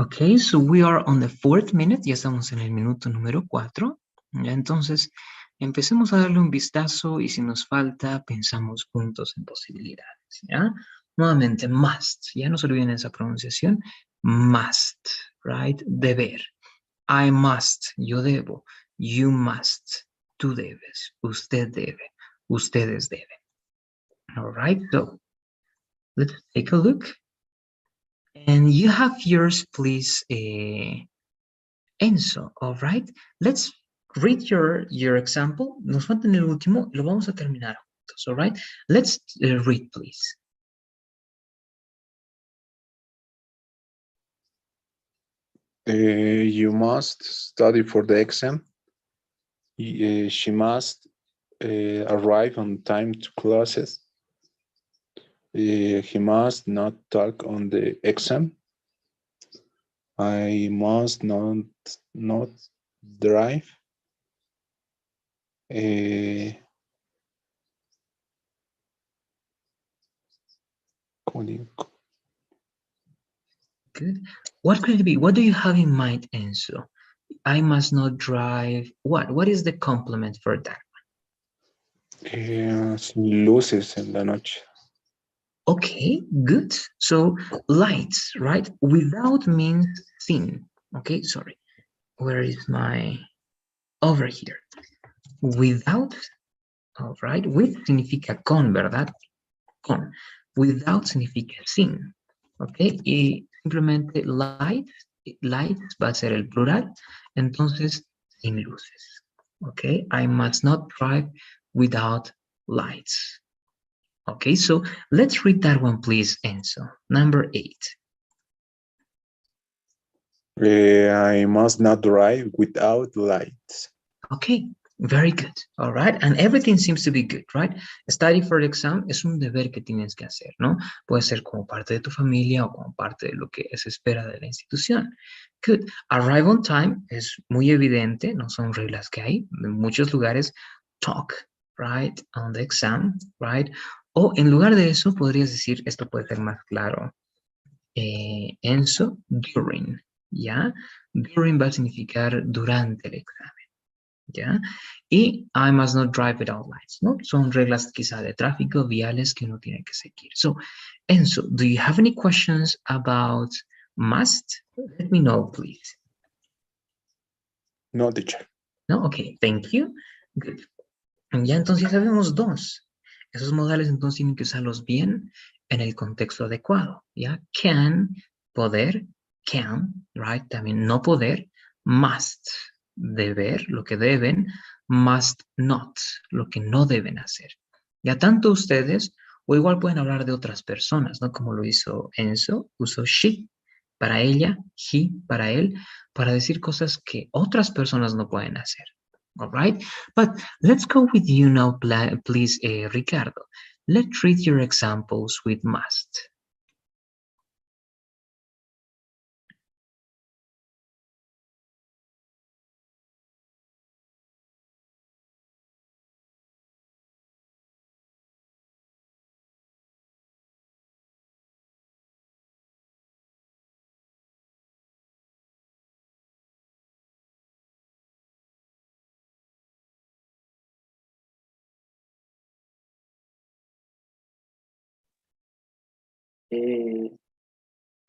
Okay, so we are on the 4th minute, ya estamos en el minuto número 4. Ya, entonces, empecemos a darle un vistazo y si nos falta, pensamos juntos en posibilidades, ¿ya? Nuevamente, must, ya no se olviden esa pronunciación, must, right? Deber. I must, yo debo. You must, tú debes. Usted debe. Ustedes deben. All right, so let's take a look. And you have yours, please, Enzo, all right? Let's read your example. Nos falta en el último, lo vamos a terminar juntos, all right? Let's read, please. You must study for the exam. She must arrive on time to classes. He must not talk on the exam. I must not drive. ¿Cómo digo? Good. What could it be? What do you have in mind, Enzo? I must not drive. What is the complement for that? Luces en la noche. Okay, good. So lights, right? Without means sin. Okay, sorry. Where is my, over here. Without, all right. With significa con, ¿verdad? Con. Without significa sin. Okay, y simplemente lights va a ser el plural. Entonces, sin luces. Okay, I must not drive without lights. Okay, so let's read that one, please, Enzo. Number 8. I must not drive without lights. Okay, very good. All right, and everything seems to be good, right? Study for the exam es un deber que tienes que hacer, ¿no? Puede ser como parte de tu familia o como parte de lo que se espera de la institución. Good. Arrive on time es muy evidente, no son reglas que hay. En muchos lugares, talk, right, on the exam, right? O en lugar de eso, podrías decir, esto puede ser más claro, Enzo, during, ¿ya? During va a significar durante el examen, ¿ya? Y I must not drive without lights, ¿no? Son reglas quizá de tráfico, viales que uno tiene que seguir. So, Enzo, do you have any questions about must? Let me know, please. No, teacher. No, okay, thank you. Good. Ya entonces ya sabemos dos. Esos modales entonces tienen que usarlos bien en el contexto adecuado, ¿ya? Can, poder, can, right? También no poder, must, deber, lo que deben, must not, lo que no deben hacer. Ya tanto ustedes, o igual pueden hablar de otras personas, ¿no? Como lo hizo Enzo, usó she para ella, he para él, para decir cosas que otras personas no pueden hacer. All right, but let's go with you now, please, Ricardo. Let's read your examples with must.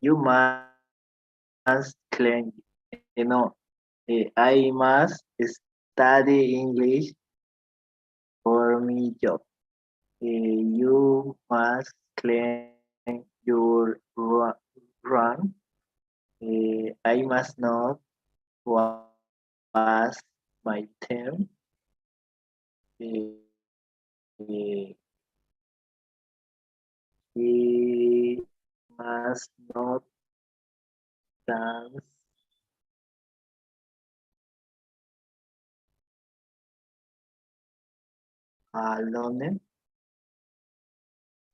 You must clean, I must study English for my job. You must clean your room. I must not wash my team. He must not dance alone.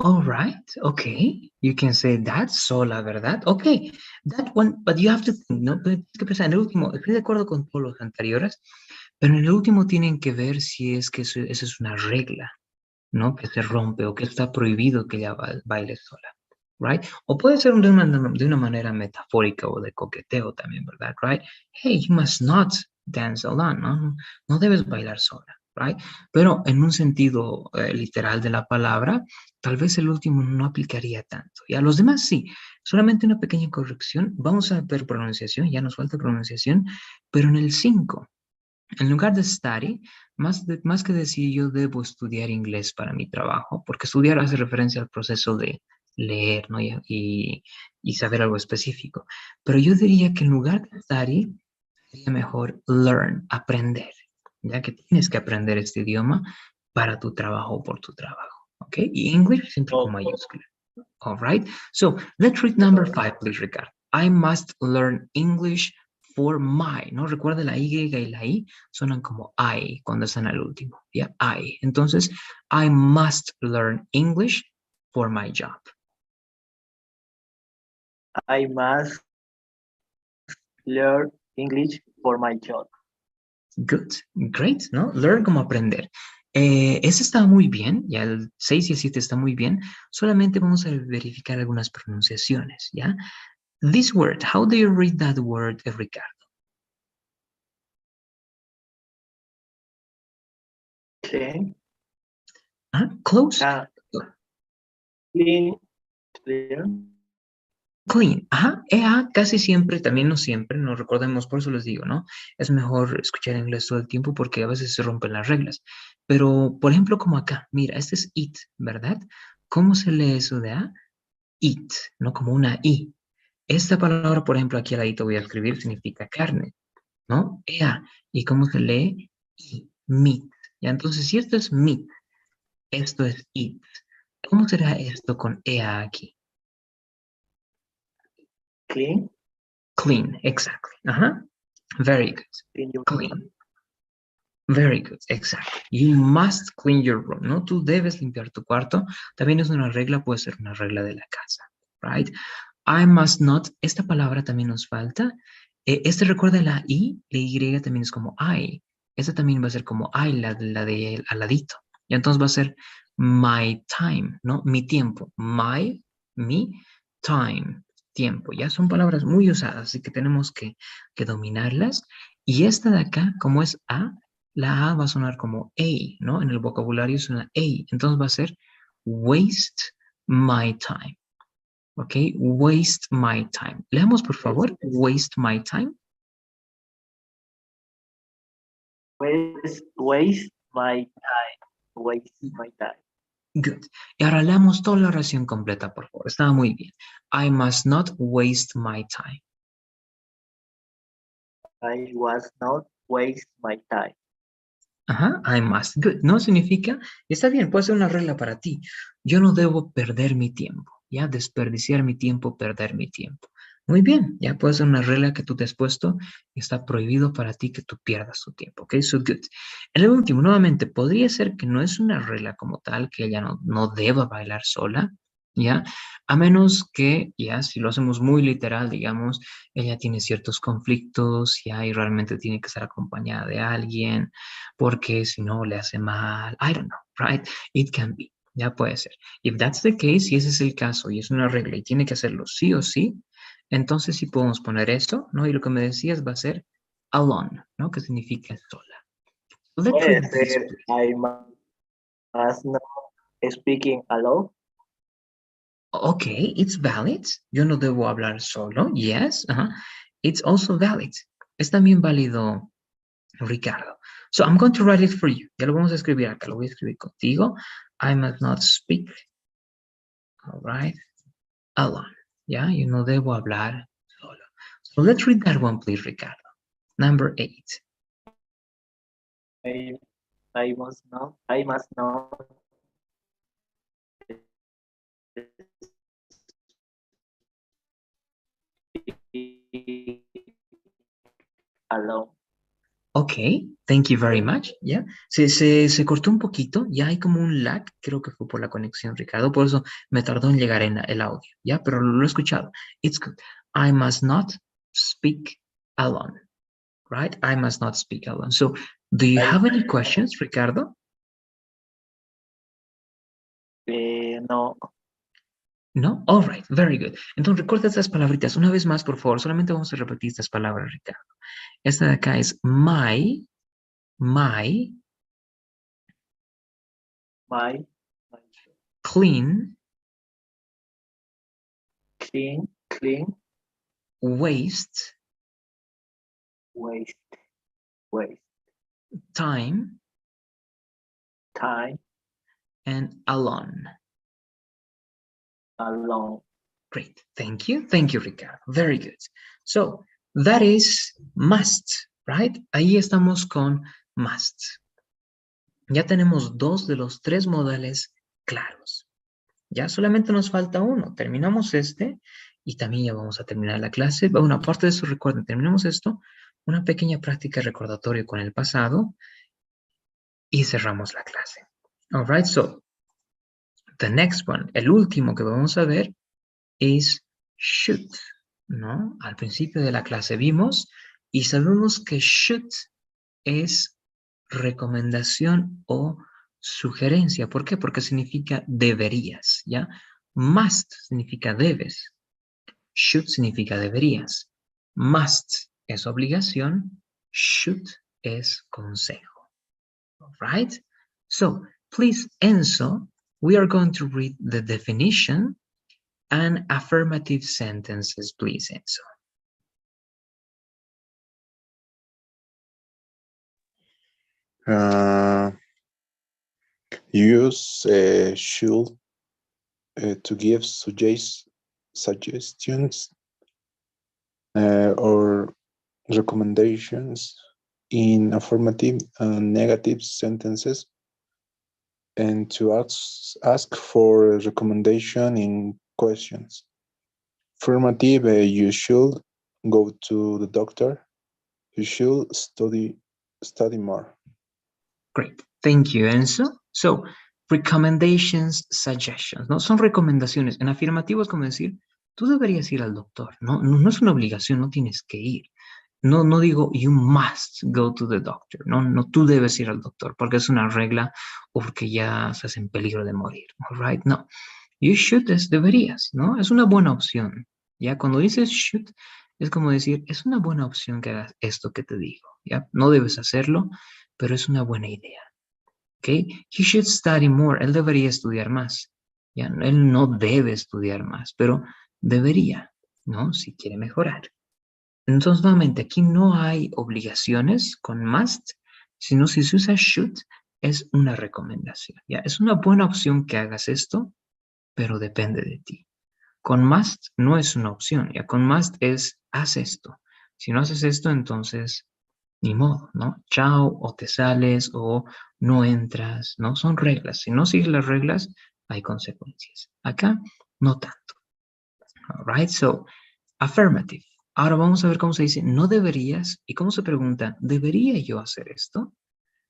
All right, okay. You can say that sola, ¿verdad? Okay, that one, but you have to think, ¿no? Pero tienes que pensar en el último, estoy de acuerdo con todos los anteriores, pero en el último tienen que ver si es que eso es una regla, ¿no? Que se rompe o que está prohibido que ella baile sola. right? O puede ser de una manera metafórica o de coqueteo también, ¿verdad? Right? Hey, you must not dance alone, ¿no? No debes bailar sola, right? Pero en un sentido literal de la palabra, tal vez el último no aplicaría tanto. Y a los demás sí. Solamente una pequeña corrección. Vamos a ver pronunciación, ya nos falta pronunciación, pero en el 5, en lugar de study, más que decir yo debo estudiar inglés para mi trabajo, porque estudiar hace referencia al proceso de leer, ¿no? Y saber algo específico. Pero yo diría que en lugar de study, sería mejor learn, aprender, ya que tienes que aprender este idioma para tu trabajo o por tu trabajo, ¿ok? Y English siempre con mayúscula. All right. So let's read number 5, please, Ricardo. I must learn English for my, ¿no? Recuerda la Y y la I suenan como I cuando están al último, ¿ya? I. Entonces, I must learn English for my job. I must learn English for my job. Good. Great, ¿no? Learn como aprender. Ese está muy bien, ya el 6 y el 7 está muy bien. Solamente vamos a verificar algunas pronunciaciones, ¿ya? This word, how do you read that word, Ricardo? Clean. Close. Clean. Clean. Clean. Ajá. EA casi siempre, también no siempre, no recordemos, por eso les digo, ¿no? Es mejor escuchar inglés todo el tiempo porque a veces se rompen las reglas. Pero, por ejemplo, como acá, mira, este es it, ¿verdad? ¿Cómo se lee eso de A? Eat, ¿no? Como una I. Esta palabra, por ejemplo, aquí al ladito voy a escribir, significa carne, ¿no? EA. ¿Y cómo se lee? I, meat. Ya, entonces, si esto es meat, esto es eat. ¿Cómo será esto con EA aquí? Clean. Clean, exactly. Ajá. Very good. Clean your Clean. Very good, exactly. You must clean your room, ¿no? Tú debes limpiar tu cuarto. También es una regla, puede ser una regla de la casa, right? I must not, esta palabra también nos falta. Este recuerda la I también es como I. Esta también va a ser como I, la de al ladito. Y entonces va a ser my time, ¿no? Mi tiempo. My, mi, time, tiempo. Ya son palabras muy usadas, así que tenemos que dominarlas. Y esta de acá, como es A, la A va a sonar como A, ¿no? En el vocabulario suena A. Entonces va a ser waste my time. ¿Ok? Waste my time. Leamos, por favor. Waste my time. Waste my time. Waste my time. Good. Y ahora leamos toda la oración completa, por favor. Estaba muy bien. I must not waste my time. I was not waste my time. Ajá, I must. Good. No significa, está bien, puede ser una regla para ti. Yo no debo perder mi tiempo, ¿ya? Desperdiciar mi tiempo, perder mi tiempo. Muy bien, ya puede ser una regla que tú te has puesto y está prohibido para ti que tú pierdas tu tiempo, ¿ok? So good. En el último, nuevamente, podría ser que no es una regla como tal, que ella no deba bailar sola, ¿ya? A menos que, ya, si lo hacemos muy literal, digamos, ella tiene ciertos conflictos, ya, y realmente tiene que estar acompañada de alguien, porque si no le hace mal, I don't know, right? It can be, ya puede ser. If that's the case, si ese es el caso y es una regla y tiene que hacerlo sí o sí, entonces sí podemos poner esto, ¿no? Y lo que me decías va a ser alone, ¿no? Que significa sola. Let's Puede read this, ser please. I must not speaking alone. Okay, it's valid. Yo no debo hablar solo. Yes. It's also valid. Es también válido, Ricardo. So I'm going to write it for you. Ya lo vamos a escribir acá. Lo voy a escribir contigo. I must not speak. All right. Alone. Yeah, yo no debo hablar solo. So let's read that one, please, Ricardo. Number 8. I must not speak alone. Ok, thank you very much. Ya, se cortó un poquito, ya hay como un lag, creo que fue por la conexión, Ricardo, por eso me tardó en llegar en el audio, ya, pero lo he escuchado. It's good. I must not speak alone, right? I must not speak alone. So, do you have any questions, Ricardo? No. No? All right, very good. Entonces recuerda estas palabritas. Una vez más, por favor, solamente vamos a repetir estas palabras, Ricardo. Esta de acá es my, My, clean, clean, waste, waste, time, time, and alone. alone. Great, thank you, Ricardo. Very good. So, that is must, right? Ahí estamos con must. Ya tenemos 2 de los 3 modales claros. Ya solamente nos falta uno. Terminamos este y también ya vamos a terminar la clase. Bueno, aparte de eso, recuerden, terminamos esto, una pequeña práctica recordatorio con el pasado y cerramos la clase. All right, so the next one, el último que vamos a ver es should, ¿no? Al principio de la clase vimos y sabemos que should es recomendación o sugerencia. ¿Por qué? Porque significa deberías, ¿ya? Must significa debes. Should significa deberías. Must es obligación. Should es consejo. All right? So, please, Enzo, we are going to read the definition and affirmative sentences, please, Enzo. Use should to give suggestions or recommendations in affirmative and negative sentences, and to ask for a recommendation in questions. Affirmative, you should go to the doctor. You should study more. Great. Thank you, Enzo. So, recommendations, suggestions, ¿no? Son recomendaciones. En afirmativo es como decir, tú deberías ir al doctor, ¿no? No es una obligación, no tienes que ir. No digo, you must go to the doctor. No, tú debes ir al doctor porque es una regla o porque ya estás en peligro de morir. All right? No. You should es deberías, ¿no? Es una buena opción. Ya cuando dices should, es como decir, es una buena opción que hagas esto que te digo. ¿Ya? No debes hacerlo, pero es una buena idea. ¿Ok? He should study more. Él debería estudiar más. ¿Ya? Él no debe estudiar más, pero debería, ¿no? Si quiere mejorar. Entonces, nuevamente, aquí no hay obligaciones con must, sino si se usa should, es una recomendación. ¿Ya? Es una buena opción que hagas esto, pero depende de ti. Con must no es una opción, ¿ya? Con must es, haz esto. Si no haces esto, entonces, ni modo, ¿no? Chao, o te sales, o no entras, ¿no? Son reglas. Si no sigues las reglas, hay consecuencias. Acá, no tanto. All right, so, affirmative. Ahora vamos a ver cómo se dice no deberías y cómo se pregunta, ¿debería yo hacer esto?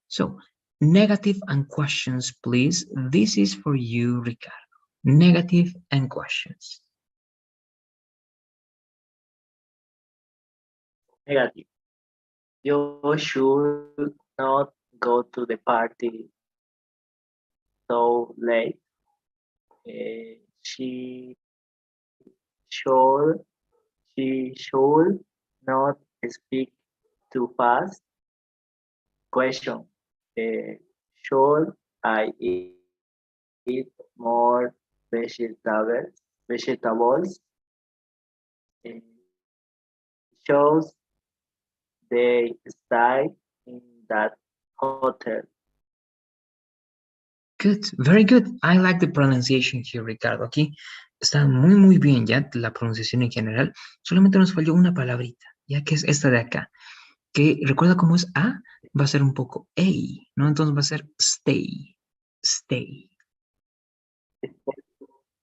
So, negative and questions, please. This is for you, Ricardo. Negative and questions. Negative. You should not go to the party so late. She should not speak too fast. Question. Should I eat more vegetables? Shows they stay in that hotel. Good, very good. I like the pronunciation here, Ricardo. Aquí está muy bien ya la pronunciación en general. Solamente nos falló una palabrita, ya que es esta de acá. Que recuerda cómo es A, va a ser un poco A, ¿no? Entonces va a ser stay, stay.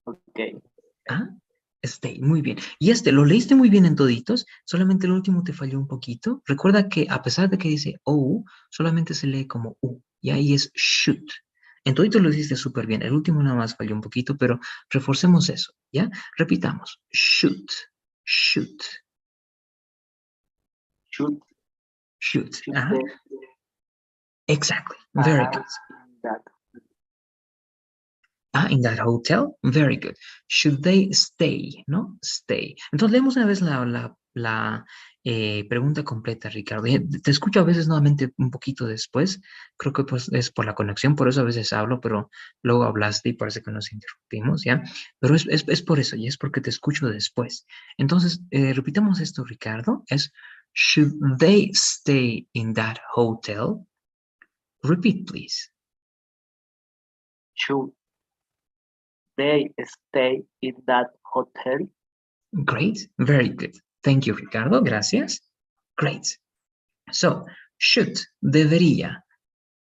Ok. ¿Ah? Stay, muy bien. Y lo leíste muy bien en toditos, solamente el último te falló un poquito. Recuerda que a pesar de que dice O, solamente se lee como U, y ahí es should. En toditos lo hiciste súper bien, el último nada más falló un poquito, pero reforcemos eso, ¿ya? Repitamos, should, should, Should Ajá. they Exactly, very good. that in that hotel. Very good. Should they stay? No, stay. Entonces leemos una vez la pregunta completa, Ricardo. Te escucho a veces nuevamente un poquito después. Creo que pues es por la conexión, por eso a veces hablo, pero luego hablaste y parece que nos interrumpimos, ¿ya? Pero es por eso, y es porque te escucho después. Entonces, repitamos esto, Ricardo. Es, should they stay in that hotel? Repeat, please. Should they stay in that hotel? Great, very good. Thank you, Ricardo. Gracias. Great. So, should, debería.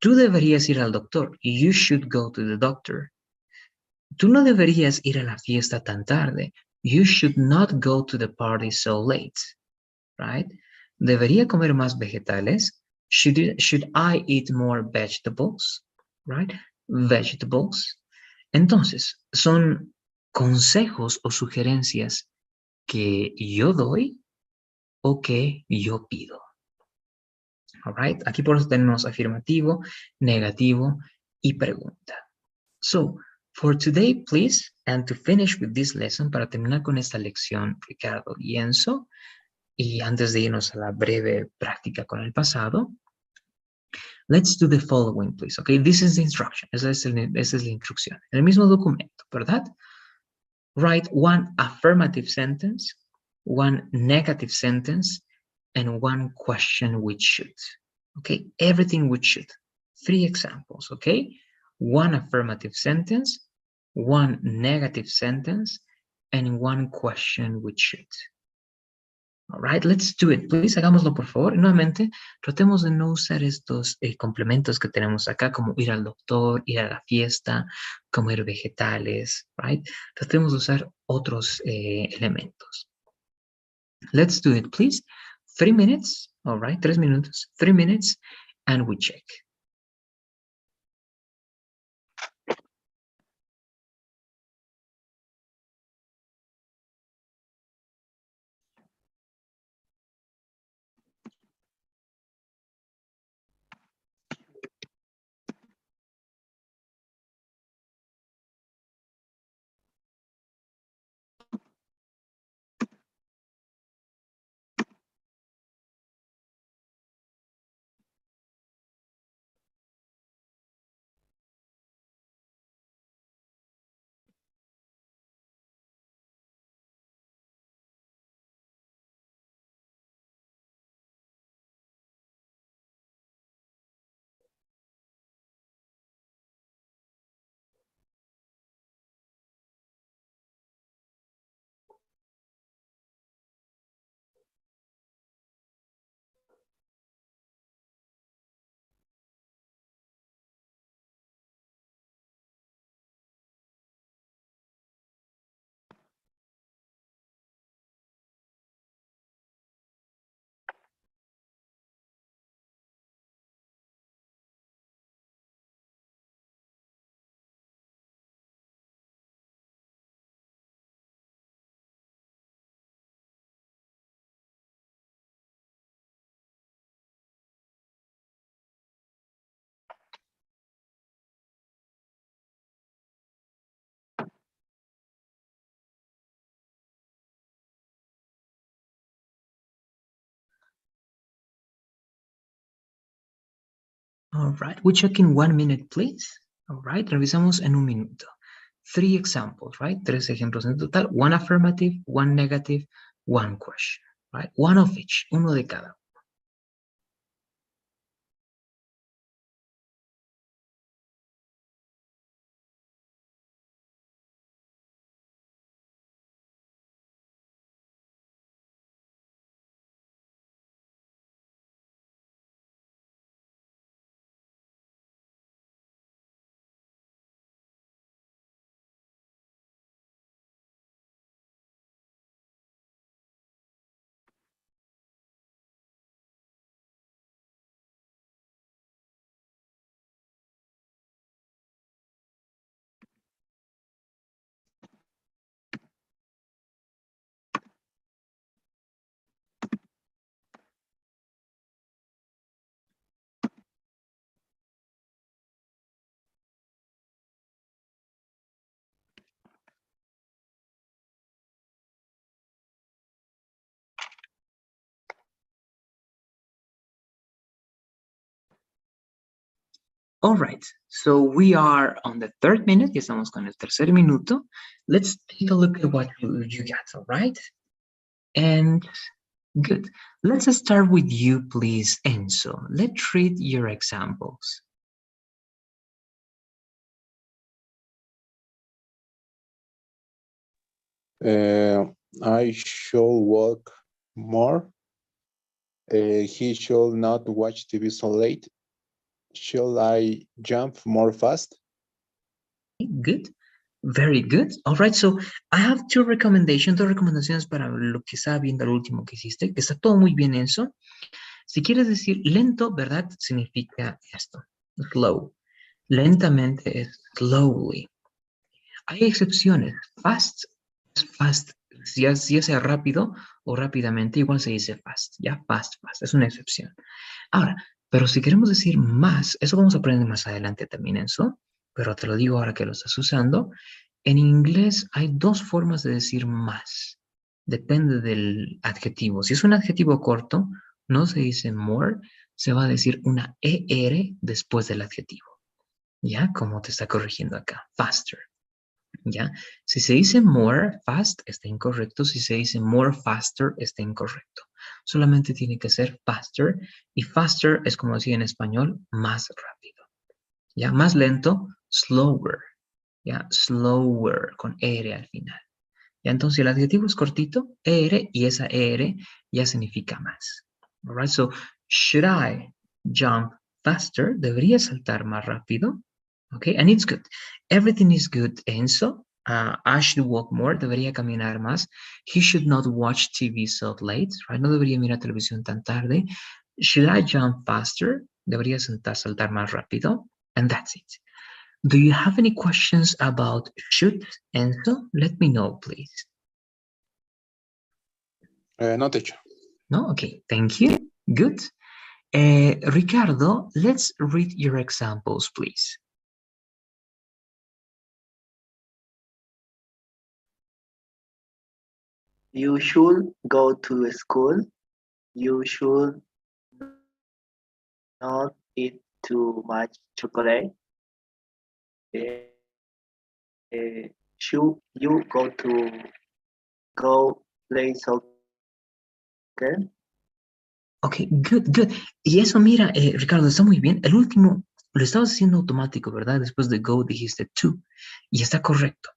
Tú deberías ir al doctor. You should go to the doctor. Tú no deberías ir a la fiesta tan tarde. You should not go to the party so late. Right? Debería comer más vegetales. Should I eat more vegetables? Right? Vegetables. Entonces, son consejos o sugerencias que yo doy o que yo pido. All right? Aquí por eso tenemos afirmativo, negativo y pregunta. So, for today, please, and to finish with this lesson, para terminar con esta lección, Ricardo y Enzo, y antes de irnos a la breve práctica con el pasado, let's do the following, please. Okay, this is the instruction. Esa es la instrucción. En el mismo documento, ¿verdad? Write one affirmative sentence, one negative sentence, and one question with should. Okay, everything with should. 3 examples, okay? One affirmative sentence, one negative sentence, and one question with should. All right, let's do it, please. Hagámoslo, por favor. Nuevamente, tratemos de no usar estos complementos que tenemos acá, como ir al doctor, ir a la fiesta, comer vegetales, right? Tratemos de usar otros elementos. Let's do it, please. 3 minutes, all right, 3 minutos, 3 minutes, and we check. All right, we check in 1 minute, please. All right, revisamos en un minuto. 3 examples, right? 3 ejemplos en total. One affirmative, one negative, one question, right? One of each, uno de cada. All right, so we are on the third minute. Ya estamos con el tercer minuto. Let's take a look at what you got, all right? And good. Let's start with you, please, Enzo. Let's read your examples. I should walk more. He should not watch TV so late. Should I jump more fast? Good. Very good. All right, so I have two recomendaciones para lo que estaba viendo al último que hiciste, que está todo muy bien eso. Si quieres decir lento, ¿verdad? Significa esto, slow. Lentamente es slowly. Hay excepciones. Fast es fast. Ya sea rápido o rápidamente, igual se dice fast. Ya, fast. Es una excepción. Ahora, pero si queremos decir más, eso vamos a aprender más adelante también eso, pero te lo digo ahora que lo estás usando. En inglés hay dos formas de decir más. Depende del adjetivo. Si es un adjetivo corto, no se dice more, se va a decir una ER después del adjetivo. ¿Ya? Como te está corrigiendo acá. Faster. ¿Ya? Si se dice more fast, está incorrecto. Si se dice more faster, está incorrecto. Solamente tiene que ser faster. Y faster es como decir en español, más rápido. ¿Ya? Más lento, slower. ¿Ya? Slower, con ER al final. ¿Ya? Entonces el adjetivo es cortito, ER, y esa ER ya significa más. All right, so, should I jump faster? ¿Debería saltar más rápido? Okay, and it's good. Everything is good, Enzo. I should walk more. Debería caminar más. He should not watch TV so late. Right? No debería mirar televisión tan tarde. Should I jump faster? Debería saltar más rápido. And that's it. Do you have any questions about should, Enzo? Let me know, please. No, teacher. No? Okay, thank you. Good. Ricardo, let's read your examples, please. You should go to school. You should not eat too much chocolate. Should you go play soccer? Okay, good, good. Y eso, mira, Ricardo, está muy bien. El último lo estabas haciendo automático, ¿verdad? Después de go dijiste to. Y está correcto.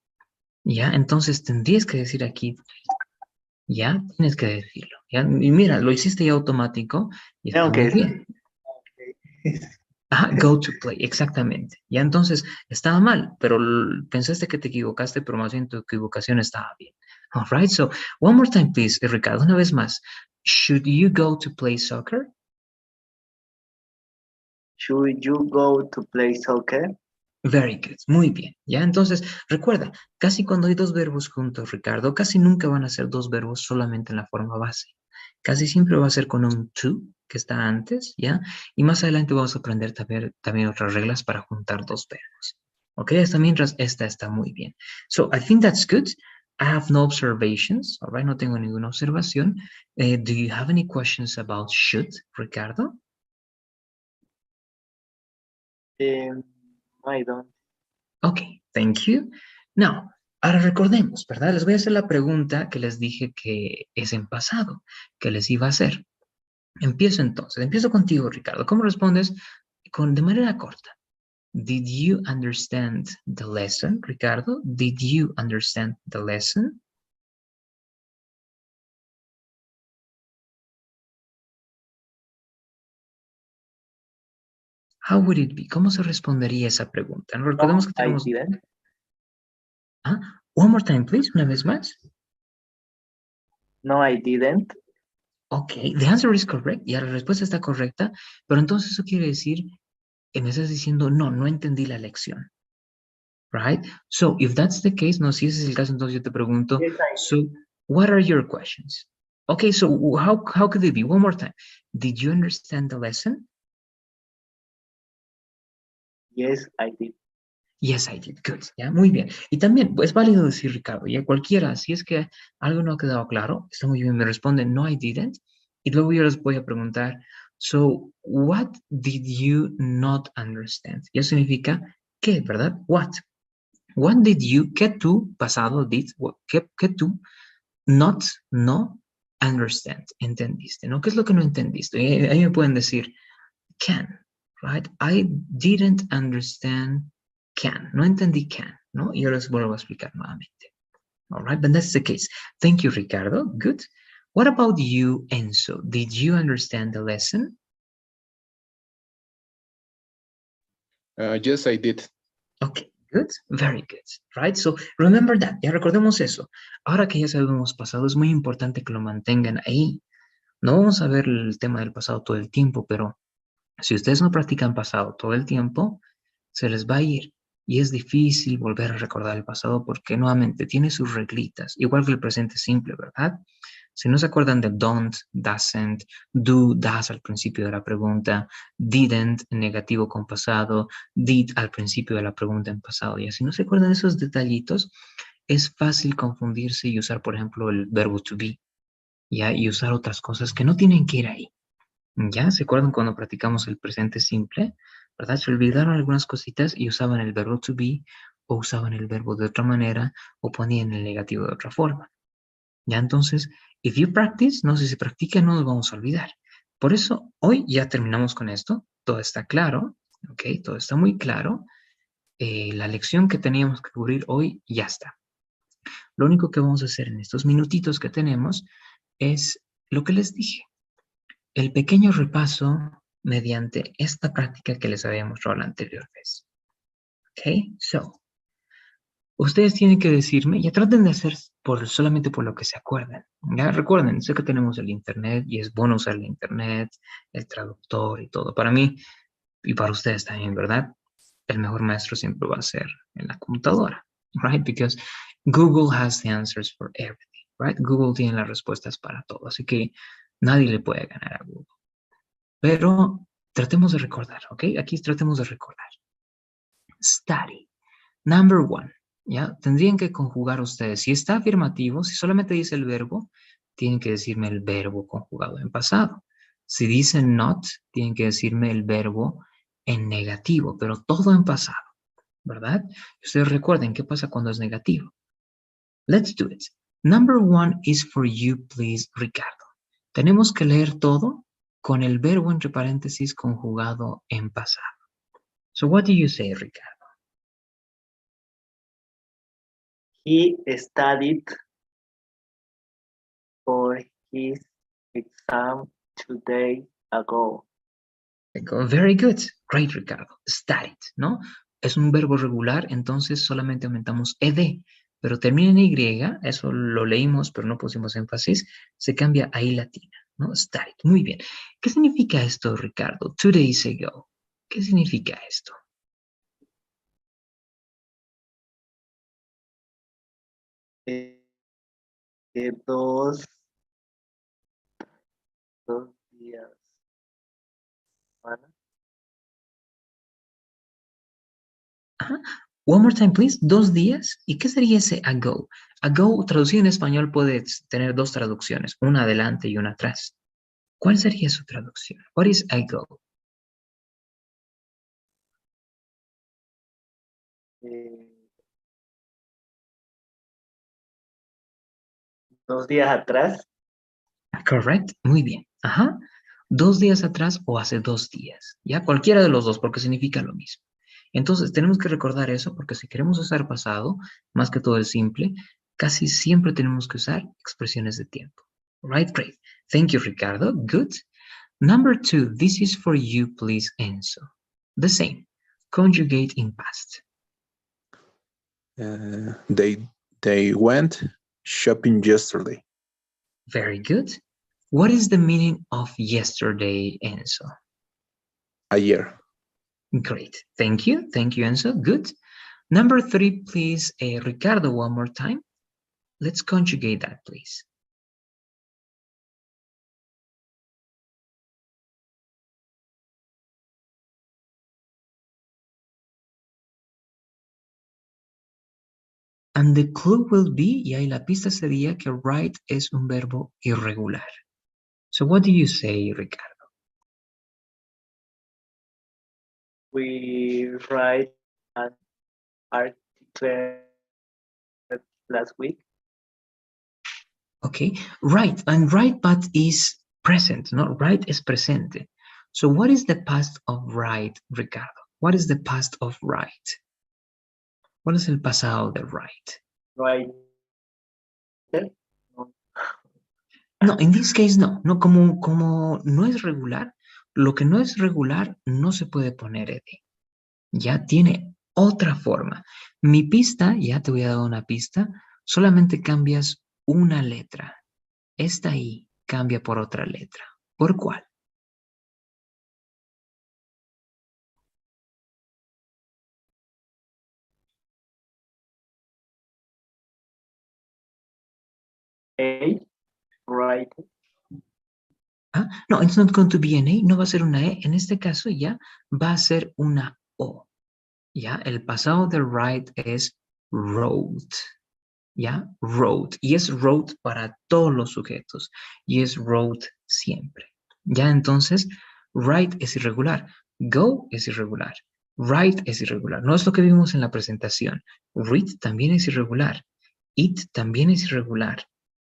¿Ya? Entonces tendrías que decir aquí, ¿ya? Tienes que decirlo. ¿Ya? Y mira, lo hiciste ya automático y está muy bien. Go to play, exactamente. Ya entonces estaba mal, pero pensaste que te equivocaste, pero más bien tu equivocación estaba bien. All right, so one more time, please, Ricardo, una vez más. Should you go to play soccer? Should you go to play soccer? Very good, muy bien. Ya, entonces, recuerda, casi cuando hay dos verbos juntos, Ricardo, casi nunca van a ser dos verbos solamente en la forma base. Casi siempre va a ser con un to, que está antes, ¿ya? Y más adelante vamos a aprender también otras reglas para juntar dos verbos. Ok, hasta mientras esta está muy bien. So, I think that's good. I have no observations, all right? No tengo ninguna observación. Do you have any questions about should, Ricardo? I don't. Ok, thank you. Now, ahora recordemos, ¿verdad? Les voy a hacer la pregunta que les dije que es en pasado, que les iba a hacer. Empiezo contigo, Ricardo. ¿Cómo respondes? De manera corta. Did you understand the lesson, Ricardo? Did you understand the lesson? How would it be? ¿Cómo se respondería esa pregunta? Recordemos que tenemos... I didn't. One more time, please. Una vez más. No, I didn't. Okay, the answer is correct. Ya la respuesta está correcta, pero entonces eso quiere decir que me estás diciendo, no entendí la lección. Right? So, if that's the case, no, si ese es el caso, entonces yo te pregunto, so, what are your questions? Okay, so how could it be? One more time. Did you understand the lesson? Yes, I did. Yes, I did. Good. Ya, muy bien. Y también es válido decir, Ricardo, ya cualquiera, si es que algo no ha quedado claro, está muy bien, me responden, no, I didn't. Y luego yo les voy a preguntar, So, what did you not understand? Ya significa qué, ¿verdad? What? What did you, qué tú, pasado, did, qué tú, not, no, understand, entendiste, ¿no? ¿Qué es lo que no entendiste? Ahí me pueden decir, can, right? I didn't understand can. No entendí can, ¿no? Y ahora les vuelvo a explicar nuevamente. All right, but that's the case. Thank you, Ricardo. Good. What about you, Enzo? Did you understand the lesson? Yes, I did. Okay, good. Very good. Right? So remember that. Ya recordemos eso. Ahora que ya sabemos pasado, es muy importante que lo mantengan ahí. No vamos a ver el tema del pasado todo el tiempo, pero si ustedes no practican pasado todo el tiempo, se les va a ir. Y es difícil volver a recordar el pasado porque nuevamente tiene sus reglitas, igual que el presente simple, ¿verdad? Si no se acuerdan de don't, doesn't, do, does al principio de la pregunta, didn't en negativo con pasado, did al principio de la pregunta en pasado, y así no se acuerdan de esos detallitos, es fácil confundirse y usar, por ejemplo, el verbo to be, ¿ya? Y usar otras cosas que no tienen que ir ahí. ¿Ya? ¿Se acuerdan cuando practicamos el presente simple? ¿Verdad? Se olvidaron algunas cositas y usaban el verbo to be o usaban el verbo de otra manera o ponían el negativo de otra forma. ¿Ya? Entonces, if you practice, no sé si practican, no nos vamos a olvidar. Por eso, hoy ya terminamos con esto. Todo está claro, ¿ok? Todo está muy claro. La lección que teníamos que cubrir hoy ya está. Lo único que vamos a hacer en estos minutitos que tenemos es lo que les dije. El pequeño repaso mediante esta práctica que les había mostrado la anterior vez. Ok, so, ustedes tienen que decirme, ya traten de hacer solamente por lo que se acuerdan. Ya recuerden, sé que tenemos el internet y es bueno usar el internet, el traductor y todo. Para mí y para ustedes también, ¿verdad? El mejor maestro siempre va a ser en la computadora, right? Because Google has the answers for everything, right? Google tiene las respuestas para todo, así que nadie le puede ganar a Google. Pero tratemos de recordar, ¿ok? Aquí tratemos de recordar. Study. Number one, ¿ya? Tendrían que conjugar ustedes. Si está afirmativo, si solamente dice el verbo, tienen que decirme el verbo conjugado en pasado. Si dicen not, tienen que decirme el verbo en negativo, pero todo en pasado, ¿verdad? Ustedes recuerden qué pasa cuando es negativo. Let's do it. Number one is for you, please, Ricardo. Tenemos que leer todo con el verbo entre paréntesis conjugado en pasado. So what do you say, Ricardo? He studied for his exam 2 days ago. Very good. Great, Ricardo. Studied, ¿no? Es un verbo regular, entonces solamente aumentamos ed, pero termina en y, eso lo leímos, pero no pusimos énfasis, se cambia a i latina, ¿no? Studied. Muy bien. ¿Qué significa esto, Ricardo? 2 days ago. ¿Qué significa esto? Dos días. Ajá. One more time, please. 2 días. ¿Y qué sería ese ago? Ago, traducido en español, puede tener dos traducciones, una adelante y una atrás. ¿Cuál sería su traducción? What is ago? Dos días atrás. Correct. Muy bien. Ajá. 2 días atrás o hace 2 días. Ya, cualquiera de los dos, porque significa lo mismo. Entonces, tenemos que recordar eso, porque si queremos usar pasado, más que todo el simple, casi siempre tenemos que usar expresiones de tiempo. Right, great. Thank you, Ricardo. Good. Number 2, this is for you, please, Enzo. The same. Conjugate in past. They went shopping yesterday. Very good. What is the meaning of yesterday, Enzo? Ayer. Great. Thank you. Thank you, Enzo. Good. Number 3, please, Ricardo, one more time. Let's conjugate that, please. And the clue will be, y ahí la pista sería que write es un verbo irregular. So what do you say, Ricardo? We write an article last week. Okay, right, and right but is present, no? Right is presente. So what is the past of right, Ricardo? What is the past of right? What is el pasado de right? Right. No, in this case no, no, como no es regular, lo que no es regular no se puede poner ed. Ya tiene otra forma. Mi pista, ya te voy a dar una pista, solamente cambias una letra. Esta I cambia por otra letra. ¿Por cuál? A. Right. ¿Ah? No, it's not going to be an A, no va a ser una E. En este caso ya va a ser una O. ¿Ya? El pasado de right es wrote. ¿Ya? Wrote. Y es wrote para todos los sujetos. Y es wrote siempre. ¿Ya? Entonces, write es irregular. Go es irregular. Write es irregular. No es lo que vimos en la presentación. Read también es irregular. It también es irregular.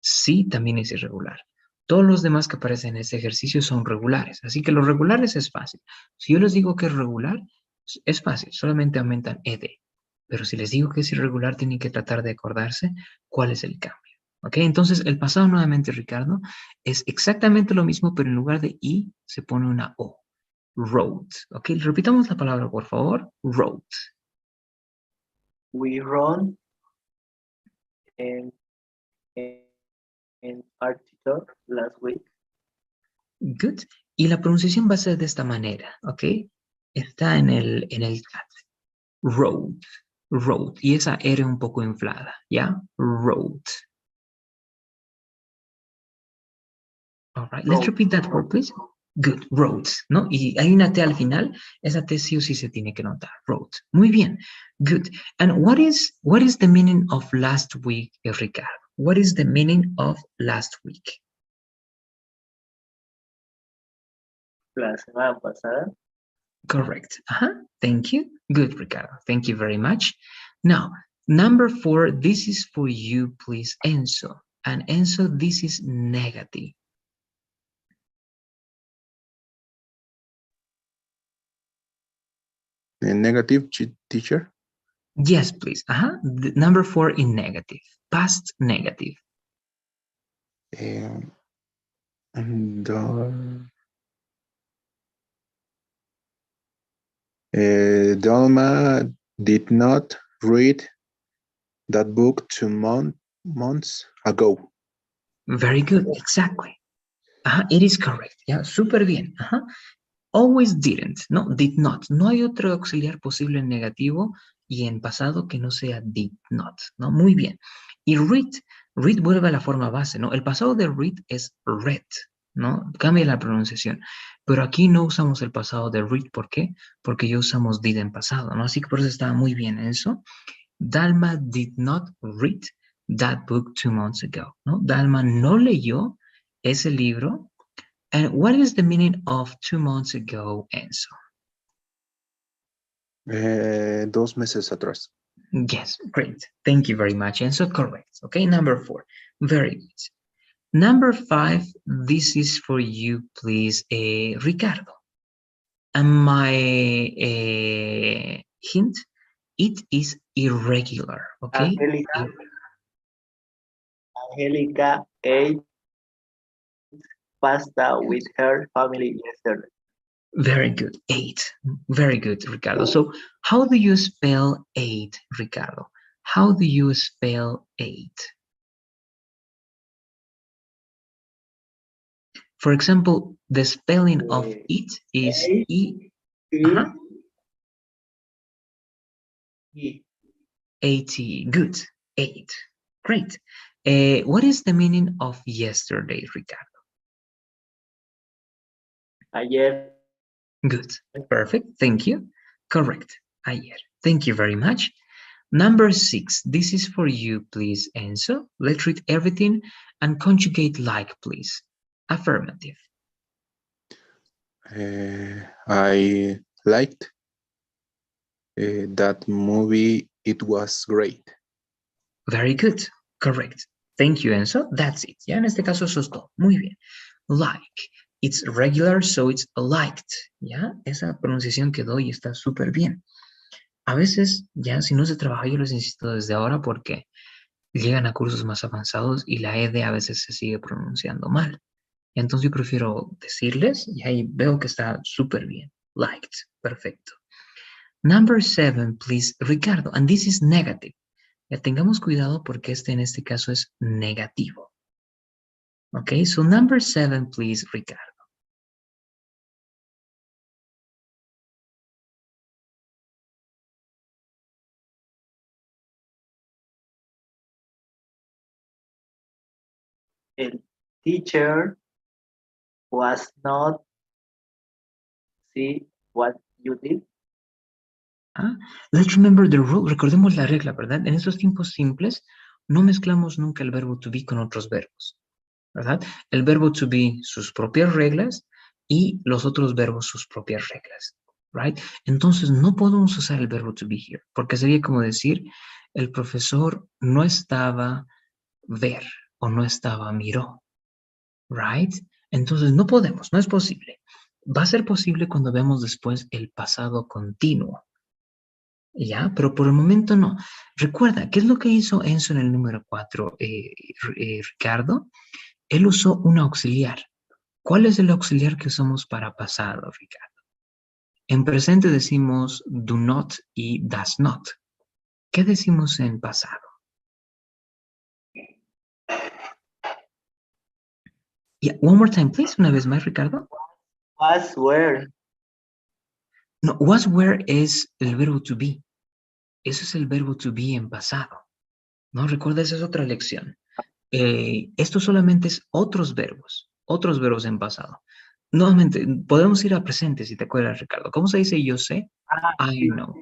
See también es irregular. Todos los demás que aparecen en este ejercicio son regulares. Así que los regulares es fácil. Si yo les digo que es regular, es fácil. Solamente aumentan ed. Pero si les digo que es irregular, tienen que tratar de acordarse cuál es el cambio. ¿Ok? Entonces, el pasado nuevamente, Ricardo, es exactamente lo mismo, pero en lugar de I se pone una O. Wrote. ¿Ok? Repitamos la palabra, por favor. Wrote. We run an article last week. Good. Y la pronunciación va a ser de esta manera. ¿Ok? Está en el chat. Wrote. Wrote. Y esa R un poco inflada. ¿Ya? Wrote. All right. Let's repeat that word, please. Good, wrote, ¿no? Y hay una T al final, esa T sí o sí se tiene que notar, wrote. Muy bien, good. And what is the meaning of last week, Ricardo? What is the meaning of last week? La semana pasada. Correct. Thank you. Good, Ricardo. Thank you very much. Now, number 4, this is for you, please, Enzo. And Enzo, this is negative. Negative, teacher? Yes, please. Number 4 in negative. Past negative. Dalma did not read that book 2 months ago. Very good, exactly. It is correct. Yeah, súper bien. Always didn't, no, did not. No hay otro auxiliar posible en negativo y en pasado que no sea did not, ¿no? Muy bien. Y read vuelve a la forma base, ¿no? El pasado de read es read, ¿no? Cambia la pronunciación. Pero aquí no usamos el pasado de read, ¿por qué? Porque ya usamos did en pasado, ¿no? Así que por eso estaba muy bien eso. Dalma did not read that book 2 months ago, ¿no? Dalma no leyó ese libro. And what is the meaning of 2 months ago, Enzo? 2 meses atrás. Yes, great. Thank you very much, Enzo. Correct. Okay, number 4. Very good. Number 5, this is for you, please, Ricardo. And my hint, it is irregular, okay? Angelica ate pasta with her family yesterday. Very good, 8. Very good, Ricardo. So how do you spell 8, Ricardo? How do you spell 8? For example, the spelling of it is E. A-T. Good, 8. Great. What is the meaning of yesterday, Ricardo? Ayer. Good, perfect, thank you. Correct, ayer. Thank you very much. Number 6, this is for you, please, Enzo. Let's read everything and conjugate like, please. Affirmative. I liked That movie, it was great. Very good. Correct. Thank you, Enzo. That's it. Ya en este caso eso es todo. Muy bien. Like. It's regular, so it's liked. Ya, esa pronunciación quedó y está súper bien. A veces, ya, si no se trabaja, yo les insisto desde ahora porque llegan a cursos más avanzados y la ED a veces se sigue pronunciando mal. Entonces yo prefiero decirles y ahí veo que está súper bien. Liked. Perfecto. Number 7, please, Ricardo. And this is negative. Ya tengamos cuidado porque en este caso es negativo. Okay, so number 7, please, Ricardo. El teacher was not see what you did. Let's remember the rule. Recordemos la regla, ¿verdad? En estos tiempos simples no mezclamos nunca el verbo to be con otros verbos, ¿verdad? El verbo to be sus propias reglas y los otros verbos sus propias reglas, right? Entonces no podemos usar el verbo to be here porque sería como decir el profesor no estaba ver o no estaba miró, right? Entonces no podemos, no es posible. Va a ser posible cuando veamos después el pasado continuo. Ya, pero por el momento no. Recuerda, ¿qué es lo que hizo Enzo en el número 4, Ricardo? Él usó un auxiliar. ¿Cuál es el auxiliar que usamos para pasado, Ricardo? En presente decimos do not y does not. ¿Qué decimos en pasado? Yeah, one more time, please. Una vez más, Ricardo. Was were. No, was were es el verbo to be. Eso es el verbo to be en pasado. ¿No? Recuerda, esa es otra lección. Esto solamente es otros verbos en pasado. Nuevamente, podemos ir a presente, si te acuerdas, Ricardo. ¿Cómo se dice yo sé? I know.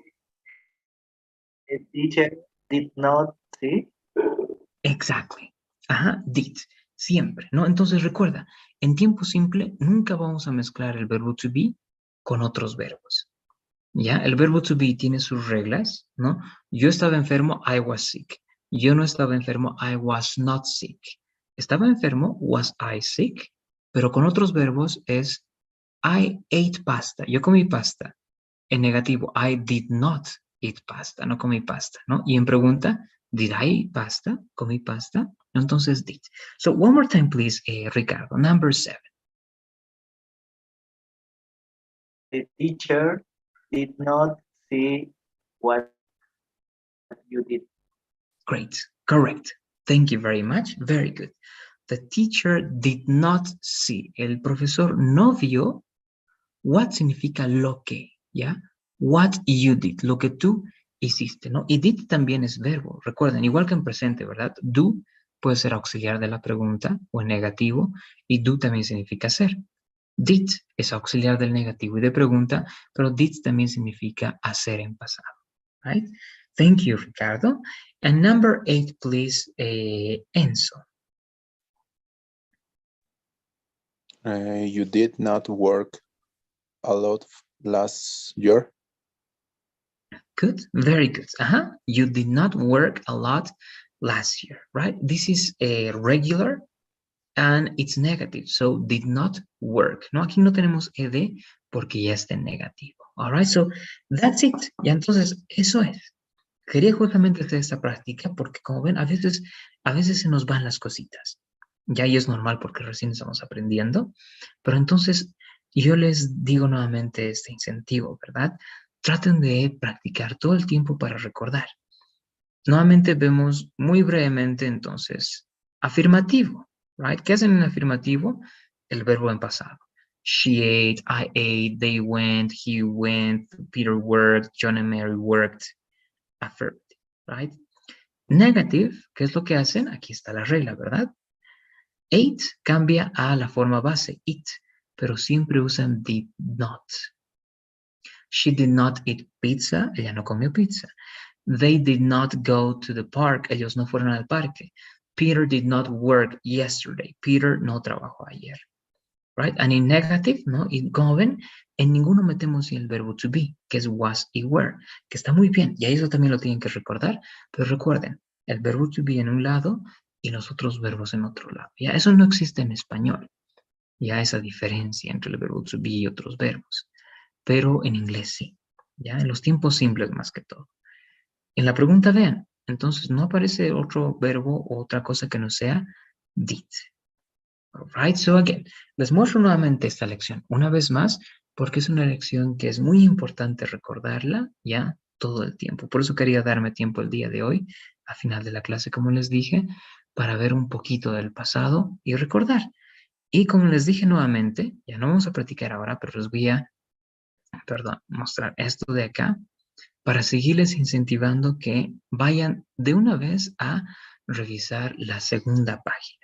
The teacher did not see. Exactly. Ajá, did. Siempre, ¿no? Entonces recuerda, en tiempo simple nunca vamos a mezclar el verbo to be con otros verbos. ¿Ya? El verbo to be tiene sus reglas, ¿no? Yo estaba enfermo, I was sick. Yo no estaba enfermo, I was not sick. Estaba enfermo, was I sick, pero con otros verbos es I ate pasta. Yo comí pasta. En negativo, I did not eat pasta. No comí pasta, ¿no? Y en pregunta, did I eat pasta? ¿Comí pasta? Entonces, did. So, one more time, please, Ricardo. Number 7. The teacher did not see what you did. Great. Correct. Thank you very much. Very good. The teacher did not see. El profesor no vio. What significa lo que, ¿ya? What you did, lo que tú hiciste, ¿no? Y did también es verbo. Recuerden, igual que en presente, ¿verdad? Do puede ser auxiliar de la pregunta o en negativo y do también significa hacer. Did es auxiliar del negativo y de pregunta, pero did también significa hacer en pasado, right? Thank you, Ricardo. And number 8, please, Enzo. You did not work a lot last year. Good, very good. You did not work a lot last year, right? This is a regular and it's negative, so did not work. No, aquí no tenemos ed porque ya está en negativo. All right, so that's it. Ya entonces, eso es. Quería justamente hacer esta práctica porque, como ven, a veces se nos van las cositas. Ya y es normal porque recién estamos aprendiendo. Pero entonces, yo les digo nuevamente este incentivo, ¿verdad? Traten de practicar todo el tiempo para recordar. Nuevamente vemos muy brevemente entonces afirmativo, right? ¿Qué hacen en afirmativo? El verbo en pasado. She ate, I ate, they went, he went, Peter worked, John and Mary worked. Affirmative, right? Negative, ¿qué es lo que hacen? Aquí está la regla, ¿verdad? Ate cambia a la forma base, eat, pero siempre usan did not. She did not eat pizza, ella no comió pizza. They did not go to the park, ellos no fueron al parque. Peter did not work yesterday, Peter no trabajó ayer. right? And in negative, ¿no? Y como ven, en ninguno metemos el verbo to be, que es was y were, que está muy bien, y eso también lo tienen que recordar, pero recuerden, el verbo to be en un lado y los otros verbos en otro lado. Ya, eso no existe en español, ya esa diferencia entre el verbo to be y otros verbos, pero en inglés sí, ya, en los tiempos simples más que todo. En la pregunta vean, entonces no aparece otro verbo o otra cosa que no sea did. Alright, so again, les muestro nuevamente esta lección una vez más porque es una lección que es muy importante recordarla ya todo el tiempo. Por eso quería darme tiempo el día de hoy, a final de la clase, como les dije, para ver un poquito del pasado y recordar. Y como les dije nuevamente, ya no vamos a practicar ahora, pero les voy a, mostrar esto de acá para seguirles incentivando que vayan de una vez a revisar la segunda página.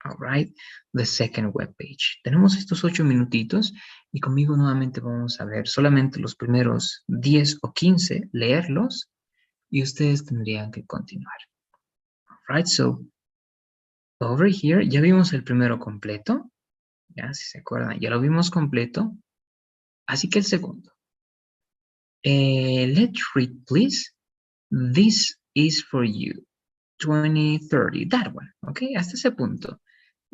All right, the second web page. Tenemos estos 8 minutitos y conmigo nuevamente vamos a ver solamente los primeros 10 o 15, leerlos y ustedes tendrían que continuar. All right, so over here ya vimos el primero completo, ya si se acuerdan, ya lo vimos completo, así que el segundo. Let's read, please. This is for you. 2030, that one, ok, hasta ese punto.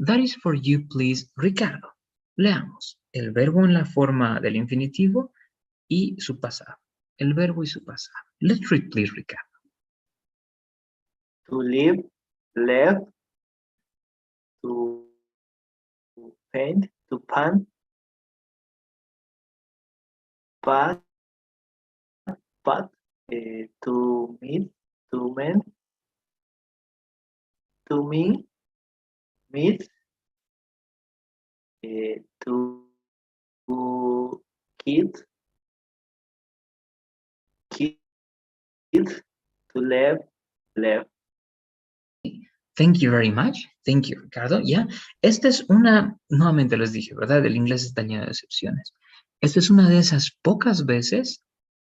That is for you, please, Ricardo. Leamos el verbo en la forma del infinitivo y su pasado. El verbo y su pasado. Let's read, please, Ricardo. To live, left, to paint, to pan, pat, to meet, to mend, to me, meet, to kid, to left. Thank you very much. Thank you, Ricardo. Ya, esta es una, nuevamente les dije, ¿verdad? El inglés está lleno de excepciones. Esta es una de esas pocas veces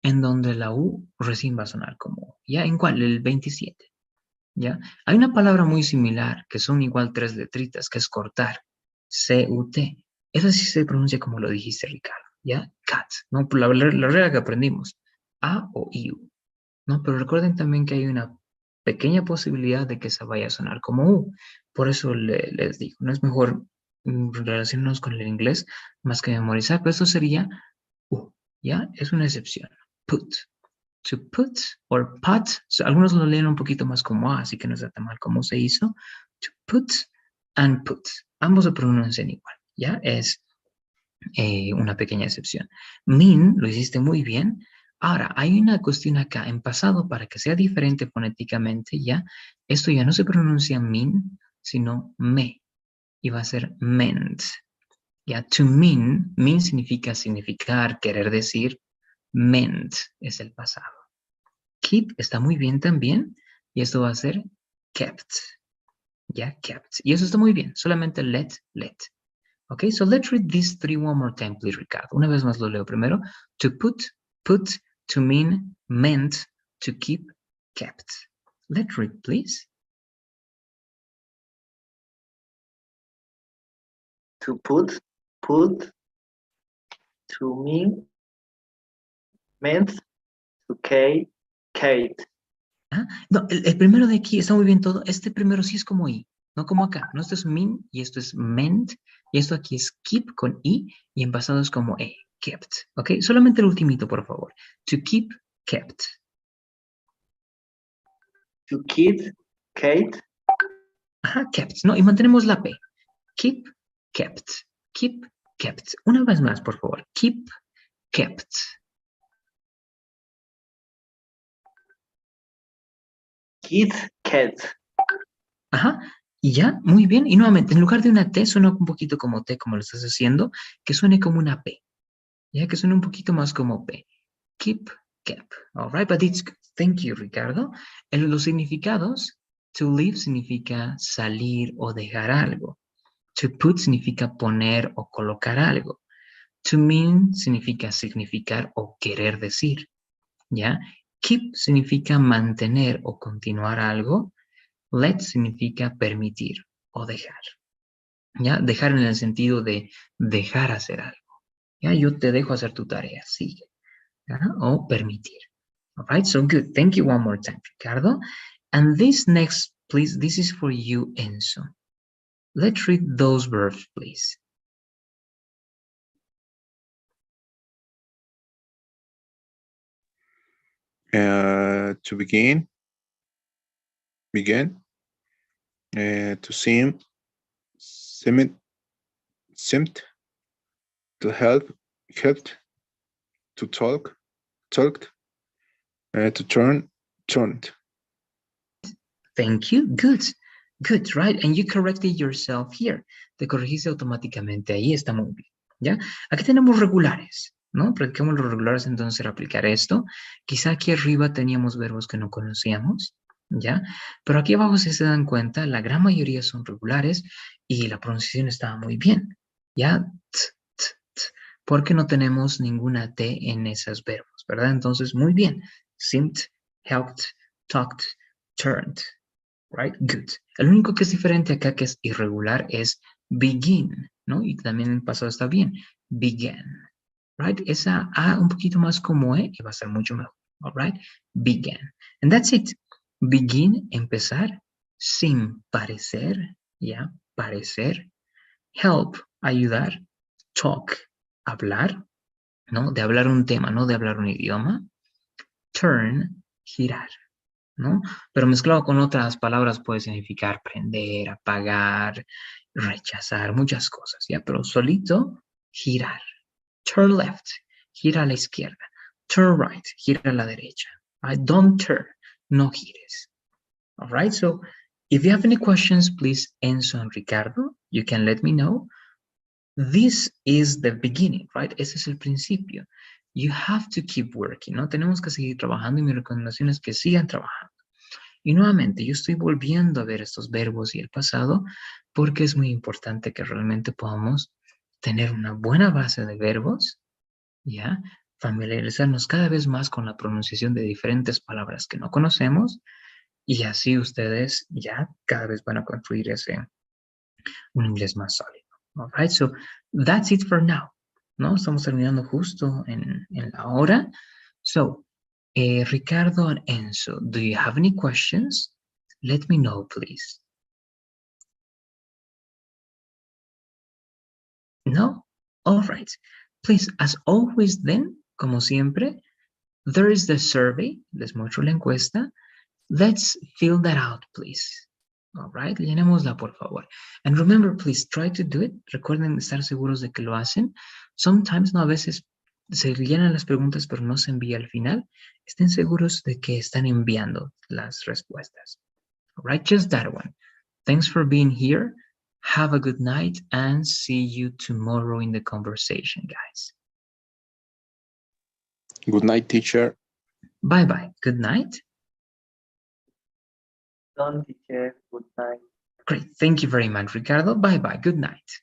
en donde la U recién va a sonar como U. ¿Ya? ¿En cuál? El 27. ¿Ya? Hay una palabra muy similar, que son igual 3 letritas, que es cortar. C-U-T. Esa sí se pronuncia como lo dijiste, Ricardo. ¿Ya? Cat. ¿No? Por la regla que aprendimos. A o I-U. ¿No? Pero recuerden también que hay una pequeña posibilidad de que se vaya a sonar como U. Por eso les digo, no es mejor relacionarnos con el inglés más que memorizar, pero esto sería U. ¿Ya? Es una excepción. Put. To put or put, so, algunos lo leen un poquito más como A, así que no está tan mal como se hizo. To put and put, ambos se pronuncian igual, ¿ya? Es una pequeña excepción. Mean, lo hiciste muy bien. Ahora, hay una cuestión acá, en pasado, para que sea diferente fonéticamente, ¿ya? Esto ya no se pronuncia mean, sino me, y va a ser meant. ¿Ya? To mean, mean significa significar, querer decir, meant es el pasado. Keep está muy bien también. Y esto va a ser kept. Ya, kept. Y eso está muy bien. Solamente let. Ok, so let's read these 3 one more time, please, Ricardo. Una vez más lo leo primero. To put, to mean, meant, to keep, kept. Let's read, please. To put, to mean, meant, to Kate. ¿Ah? No, el primero de aquí está muy bien todo. Este primero sí es como I, no como acá. No, esto es mean y esto es meant. Y esto aquí es keep con I y en pasado es como E, kept. ¿Ok? Solamente el ultimito, por favor. To keep, kept. To keep, Kate. Ajá, kept. No, y mantenemos la P. Keep, kept. Keep, kept. Una vez más, por favor. Keep, kept. Kid, cat. Ajá, y ya, muy bien. Y nuevamente, en lugar de una T, suena un poquito como T, como lo estás haciendo, que suene como una P. Ya que suene un poquito más como P. Keep, kept. All right, but it's good. Thank you, Ricardo. En los significados, to leave significa salir o dejar algo. To put significa poner o colocar algo. To mean significa significar o querer decir. ¿Ya? Keep significa mantener o continuar algo. Let significa permitir o dejar. ¿ya? Dejar en el sentido de dejar hacer algo, ¿ya? Yo te dejo hacer tu tarea, sigue, ¿ya? O permitir. All right, so good. Thank you one more time, Ricardo. And this next, please, this is for you, Enzo. Let's read those verbs, please. To begin, to seem, seemed, to help, helped, to talk, talked, to turn, turned. Thank you. Good. Good, right? And you corrected yourself here. Te corregiste automáticamente. Ahí está muy bien. ¿Ya? Aquí tenemos regulares, ¿no? Practicamos los regulares, entonces al aplicar esto. Quizá aquí arriba teníamos verbos que no conocíamos, ¿ya? Pero aquí abajo, si se dan cuenta, la gran mayoría son regulares y la pronunciación estaba muy bien, ¿ya? Porque no tenemos ninguna T en esos verbos, ¿verdad? Entonces, muy bien. Seemed, helped, talked, turned. Right? Good. El único que es diferente acá, que es irregular, es begin, ¿no? Y también en el pasado está bien. Began. Right? Esa A un poquito más como E y va a ser mucho mejor. All right? Began. And that's it. Begin, empezar. Sin parecer, ¿ya? Parecer. Help, ayudar. Talk, hablar, ¿no? De hablar un tema, no de hablar un idioma. Turn, girar, ¿no? Pero mezclado con otras palabras puede significar prender, apagar, rechazar, muchas cosas, ¿ya? Pero solito, girar. Turn left, gira a la izquierda. Turn right, gira a la derecha. Right? Don't turn, no gires. All right, so if you have any questions, please, Enzo and Ricardo, you can let me know. This is the beginning, right? Ese es el principio. You have to keep working, ¿no? Tenemos que seguir trabajando y mi recomendación es que sigan trabajando. Y nuevamente, yo estoy volviendo a ver estos verbos y el pasado porque es muy importante que realmente podamos tener una buena base de verbos, ¿ya? Familiarizarnos cada vez más con la pronunciación de diferentes palabras que no conocemos y así ustedes ya cada vez van a construir un inglés más sólido. All right, so that's it for now, ¿no? Estamos terminando justo en la hora. So, Ricardo and Enzo, do you have any questions? Let me know, please. No? All right. Please, as always then, como siempre, there is the survey. Les muestro la encuesta. Let's fill that out, please. All right, llenémosla, por favor. And remember, please, try to do it. Recuerden estar seguros de que lo hacen. Sometimes, no, a veces se llenan las preguntas, pero no se envía al final. Estén seguros de que están enviando las respuestas. All right, just that one. Thanks for being here. Have a good night and see you tomorrow in the conversation, guys. Good night, teacher. Bye-bye. Good night. Don't teacher, good night. Great. Thank you very much, Ricardo. Bye-bye. Good night.